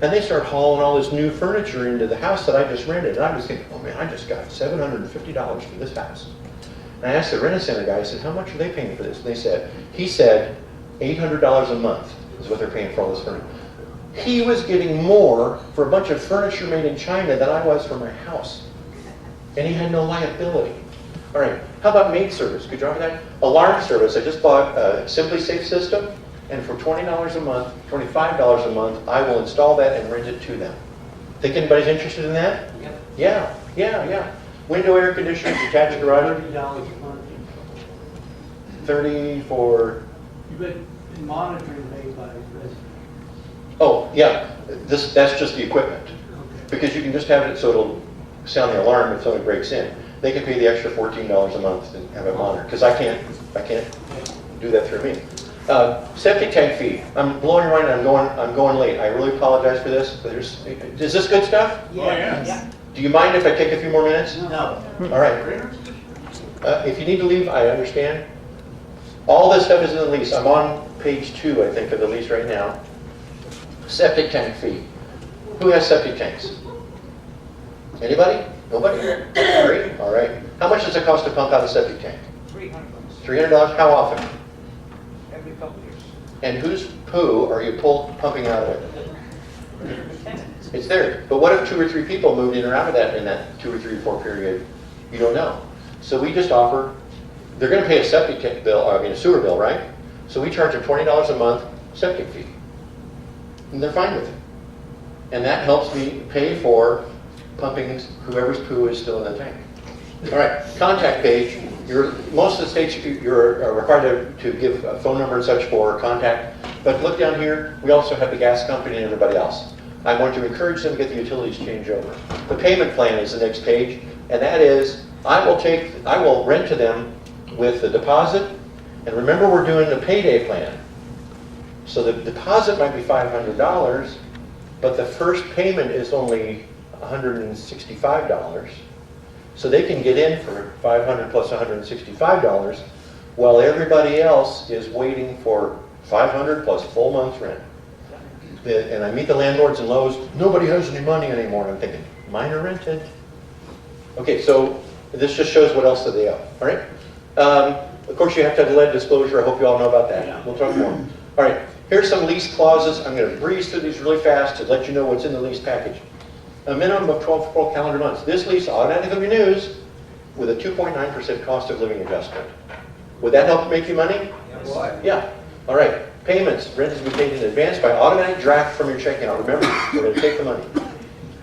And they start hauling all this new furniture into the house that I just rented. And I was thinking, oh man, I just got $750 for this house. And I asked the rent-a-center guy, I said, how much are they paying for this? And he said, $800 a month is what they're paying for all this furniture. He was getting more for a bunch of furniture made in China than I was for my house. And he had no liability. All right, how about maid service? Could you offer that? Alarm service. I just bought a Simply Safe system, and for $20 a month, $25 a month, I will install that and rent it to them. Think anybody's interested in that? Yep. Yeah. Window air conditioners, detached garage, $30 a month. 30 for, You bet monitoring made by residents. oh, yeah, that's just the equipment. Because you can just have it so it'll sound the alarm if somebody breaks in. They can pay the extra $14 a month and have it monitored, because I can't do that through me. Septic tank fee. I'm blowing your mind. I'm going late. I really apologize for this. But is this good stuff? Yeah. Do you mind if I take a few more minutes? No. All right. If you need to leave, I understand. All this stuff is in the lease. I'm on page 2, I think, of the lease right now. Septic tank fee. Who has septic tanks? Anybody? Nobody? Great. All right. How much does it cost to pump out a septic tank? $300 $300. How often? every couple years. And whose poo are you pumping out of it? It's there. But what if 2 or 3 people moved in or out of that in that 2 or 3 or 4 period? You don't know. So we just offer, they're going to pay a septic tank bill, a sewer bill, right? So we charge them $20 a month septic fee. And they're fine with it. And that helps me pay for pumping whoever's poo is still in the tank. All right, contact page. Most of the states you're required to give a phone number and such for contact. But look down here, we also have the gas company and everybody else. I want to encourage them to get the utilities changed over. The payment plan is the next page, and that is, I will rent to them with the deposit, and remember we're doing a payday plan. So the deposit might be $500, but the first payment is only $165. So they can get in for $500 plus $165, while everybody else is waiting for $500 plus full month's rent. And I meet the landlords in Lowe's, nobody has any money anymore. And I'm thinking, mine are rented. Okay, so this just shows what else that they owe, all right? Of course, you have to have lead disclosure. I hope you all know about that. We'll talk more. All right, here's some lease clauses. I'm going to breeze through these really fast to let you know what's in the lease package. A minimum of 12 full calendar months. This lease automatically renews with a 2.9% cost of living adjustment. Would that help make you money? Yeah. All right. Payments. Rent is to be paid in advance by automatic draft from your checking account. Remember, we're going to take the money.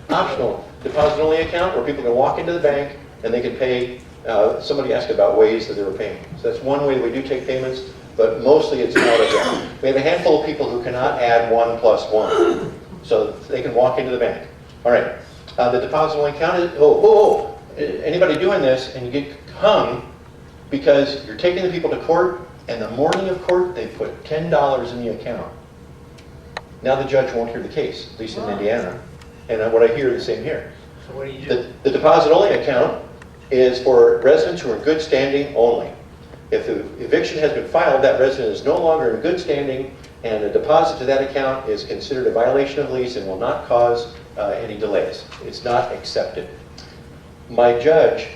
Optional. Deposit-only account where people can walk into the bank and they can pay. Somebody asked about ways that they were paying. So that's one way we do take payments, but mostly it's auto. We have a handful of people who cannot add 1 plus 1. So they can walk into the bank. All right, the deposit only account is, anybody doing this and you get hung because you're taking the people to court and the morning of court they put $10 in the account. Now the judge won't hear the case, at least in Indiana. And what I hear is the same here. So what do you do? The deposit-only account is for residents who are in good standing only. If the eviction has been filed, that resident is no longer in good standing, and a deposit to that account is considered a violation of lease and will not cause any delays. It's not accepted. My judge,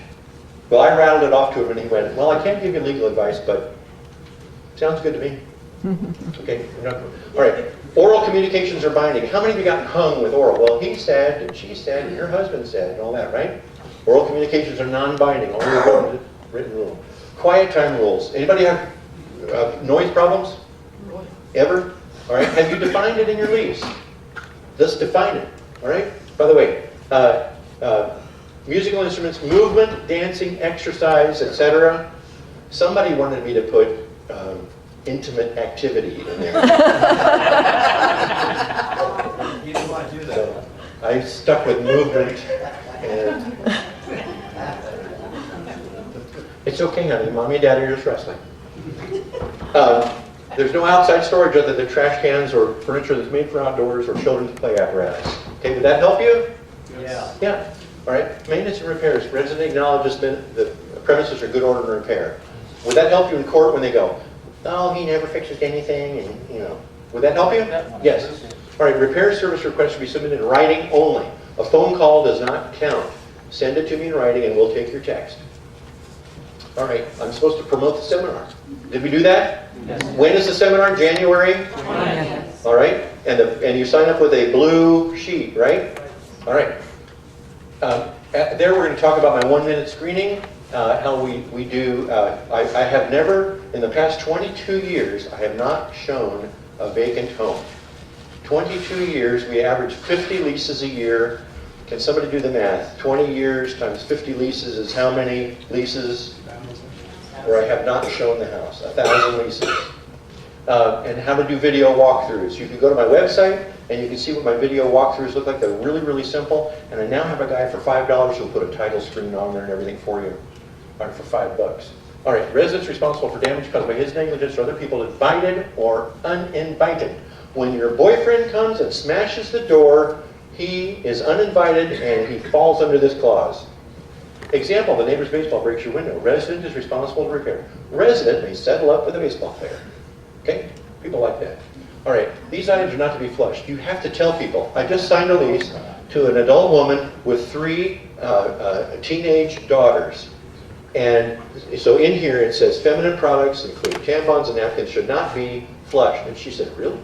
well, I rattled it off to him, and he went, well, I can't give you legal advice, but sounds good to me. Okay, all right. Oral communications are binding. How many of you gotten hung with oral? Well, he said, and she said, and your husband said, and all that, right? Oral communications are non-binding, only written rule. Quiet time rules. Anybody have noise problems? Ever? All right. Have you defined it in your lease? Let's define it. All right. By the way, musical instruments, movement, dancing, exercise, etc. Somebody wanted me to put intimate activity in there. You didn't want to do that. So I stuck with movement, and it's okay, honey. Mommy and Daddy are just wrestling. There's no outside storage other than trash cans or furniture that's made for outdoors or children's play apparatus. Okay, would that help you? Yeah. Yeah. All right. Maintenance and repairs. Resident acknowledges the premises are good order and repair. Would that help you in court when they go, oh, he never fixes anything, and you know? Would that help you? Yes. All right. Repair service requests should be submitted in writing only. A phone call does not count. Send it to me in writing, and we'll take your text. All right. I'm supposed to promote the seminar. Did we do that? Yes. When is the seminar? January? Yes. All right. And you sign up with a blue sheet, right? All right. There we're going to talk about my 1-minute screening, how we do. I have never, in the past 22 years, I have not shown a vacant home. 22 years, we average 50 leases a year. Can somebody do the math? 20 years times 50 leases is how many leases where I have not shown the house? 1,000 leases. And how to do video walkthroughs. You can go to my website and you can see what my video walkthroughs look like. They're really, really simple. And I now have a guy for $5 who'll put a title screen on there and everything for you. Or for $5. All right, residents responsible for damage caused by his negligence or other people invited or uninvited. When your boyfriend comes and smashes the door, he is uninvited and he falls under this clause. Example, the neighbor's baseball breaks your window. Resident is responsible to repair. Resident may settle up with a baseball player. Okay? People like that. All right, these items are not to be flushed. You have to tell people. I just signed a lease to an adult woman with 3 teenage daughters. And so in here it says feminine products, including tampons and napkins, should not be flushed. And she said, really?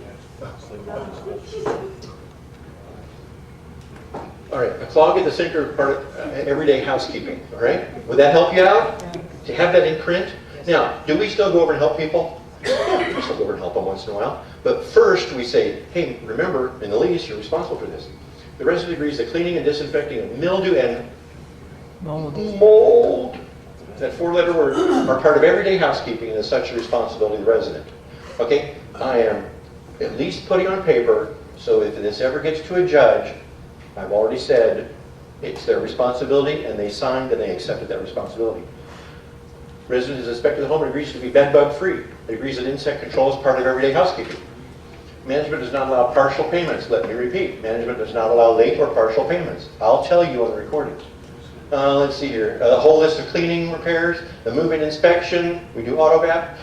All right, a clog at the sink are part of everyday housekeeping. All right? Would that help you out? To have that in print? Now, do we still go over and help people? We still go over and help them once in a while. But first we say, hey, remember, in the lease, you're responsible for this. The resident agrees that cleaning and disinfecting of mildew and mold, that 4-letter word, are part of everyday housekeeping and is such a responsibility of the resident. Okay? I am at least putting on paper, so if this ever gets to a judge, I've already said it's their responsibility, and they signed and they accepted that responsibility. Resident has inspected the home and agrees to be bed bug free. It agrees that insect control is part of everyday housekeeping. Management does not allow partial payments. Let me repeat. Management does not allow late or partial payments. I'll tell you on the recordings. Let's see here. A whole list of cleaning repairs, the move-in inspection. We do auto-vap.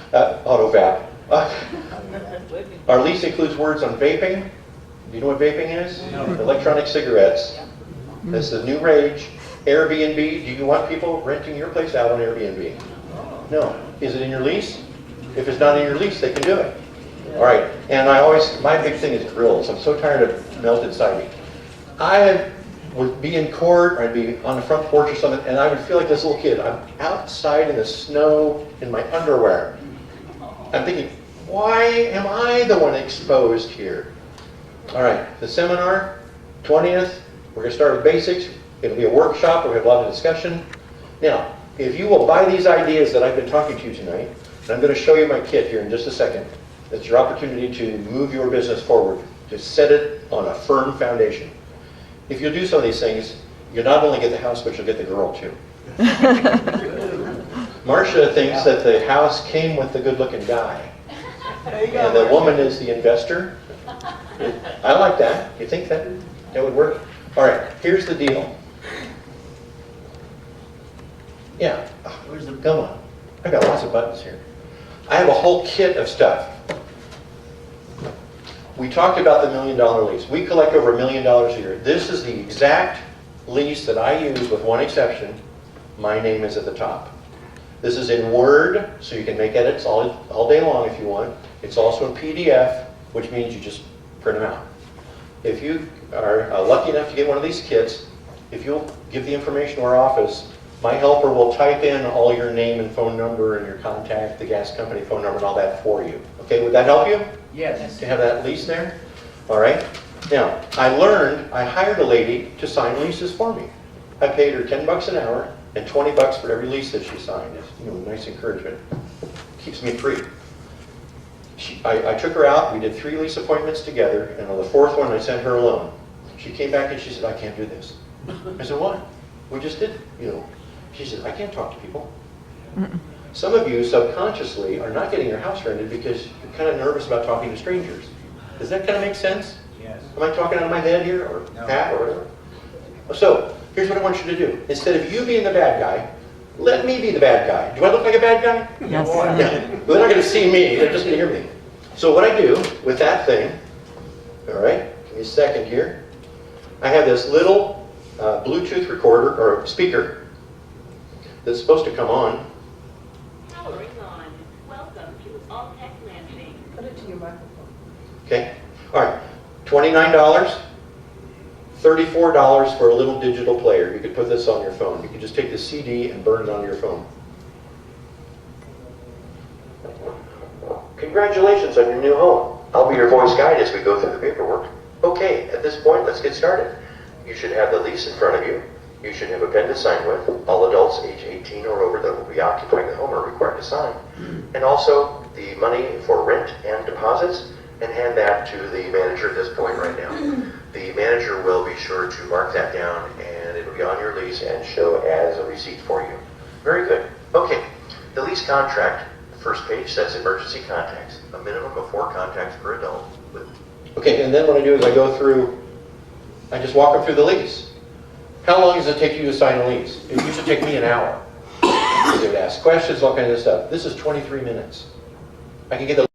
Our lease includes words on vaping. Do you know what vaping is? No. Electronic cigarettes. That's the new rage. Airbnb. Do you want people renting your place out on Airbnb? No. Is it in your lease? If it's not in your lease, they can do it. All right. And my big thing is grills. I'm so tired of melted siding. I would be in court, or I'd be on the front porch or something, and I would feel like this little kid. I'm outside in the snow in my underwear. I'm thinking, why am I the one exposed here? All right, the seminar, 20th, we're going to start with basics. It'll be a workshop, we'll have a lot of discussion. Now, if you will buy these ideas that I've been talking to you tonight, and I'm going to show you my kit here in just a second, it's your opportunity to move your business forward, to set it on a firm foundation. If you'll do some of these things, you'll not only get the house, but you'll get the girl too. Marcia thinks that the house came with the good-looking guy. And the woman is the investor. I like that. You think that would work? All right, here's the deal. Yeah, Where's the, come on. I've got lots of buttons here. I have a whole kit of stuff. We talked about the $1 million lease. We collect over $1 million a year. This is the exact lease that I use with one exception. My name is at the top. This is in Word, so you can make edits all day long if you want. It's also in PDF, which means you just print them out. If you are lucky enough to get one of these kits, if you'll give the information to our office, my helper will type in all your name and phone number and your contact, the gas company phone number and all that for you. Okay, would that help you? yes. To have that lease there? All right. Now, I hired a lady to sign leases for me. I paid her $10 an hour and $20 for every lease that she signed. It's, nice encouragement. Keeps me free. I took her out, we did 3 lease appointments together, and on the 4th one I sent her alone. She came back and she said, I can't do this. I said, why? We just did, She said, I can't talk to people. Some of you subconsciously are not getting your house rented because you're kind of nervous about talking to strangers. Does that kind of make sense? Yes. Am I talking out of my head here, or No. Pat, or whatever? So, here's what I want you to do. Instead of you being the bad guy, let me be the bad guy. Do I look like a bad guy? Yes. Yeah. They're not going to see me, they're just going to hear me. So what I do with that thing, all right, give me a second here. I have this little Bluetooth recorder, or speaker, that's supposed to come on. Powering on. Welcome to All Tech Landing. Put it to your microphone. Okay, all right, $29, $34 for a little digital player. You could put this on your phone. You could just take the CD and burn it onto your phone. Congratulations on your new home. I'll be your voice guide as we go through the paperwork. Okay, at this point, let's get started. You should have the lease in front of you. You should have a pen to sign with. All adults age 18 or over that will be occupying the home are required to sign. And also the money for rent and deposits, and hand that to the manager at this point right now. The manager will be sure to mark that down, and it'll be on your lease and show as a receipt for you. Very good. Okay, the lease contract, the first page says emergency contacts, a minimum of 4 contacts per adult. Okay, and then what I do is I go through, I just walk them through the lease. How long does it take you to sign a lease? It used to take me an hour. They would ask questions, all kinds of stuff. This is 23 minutes. I can get the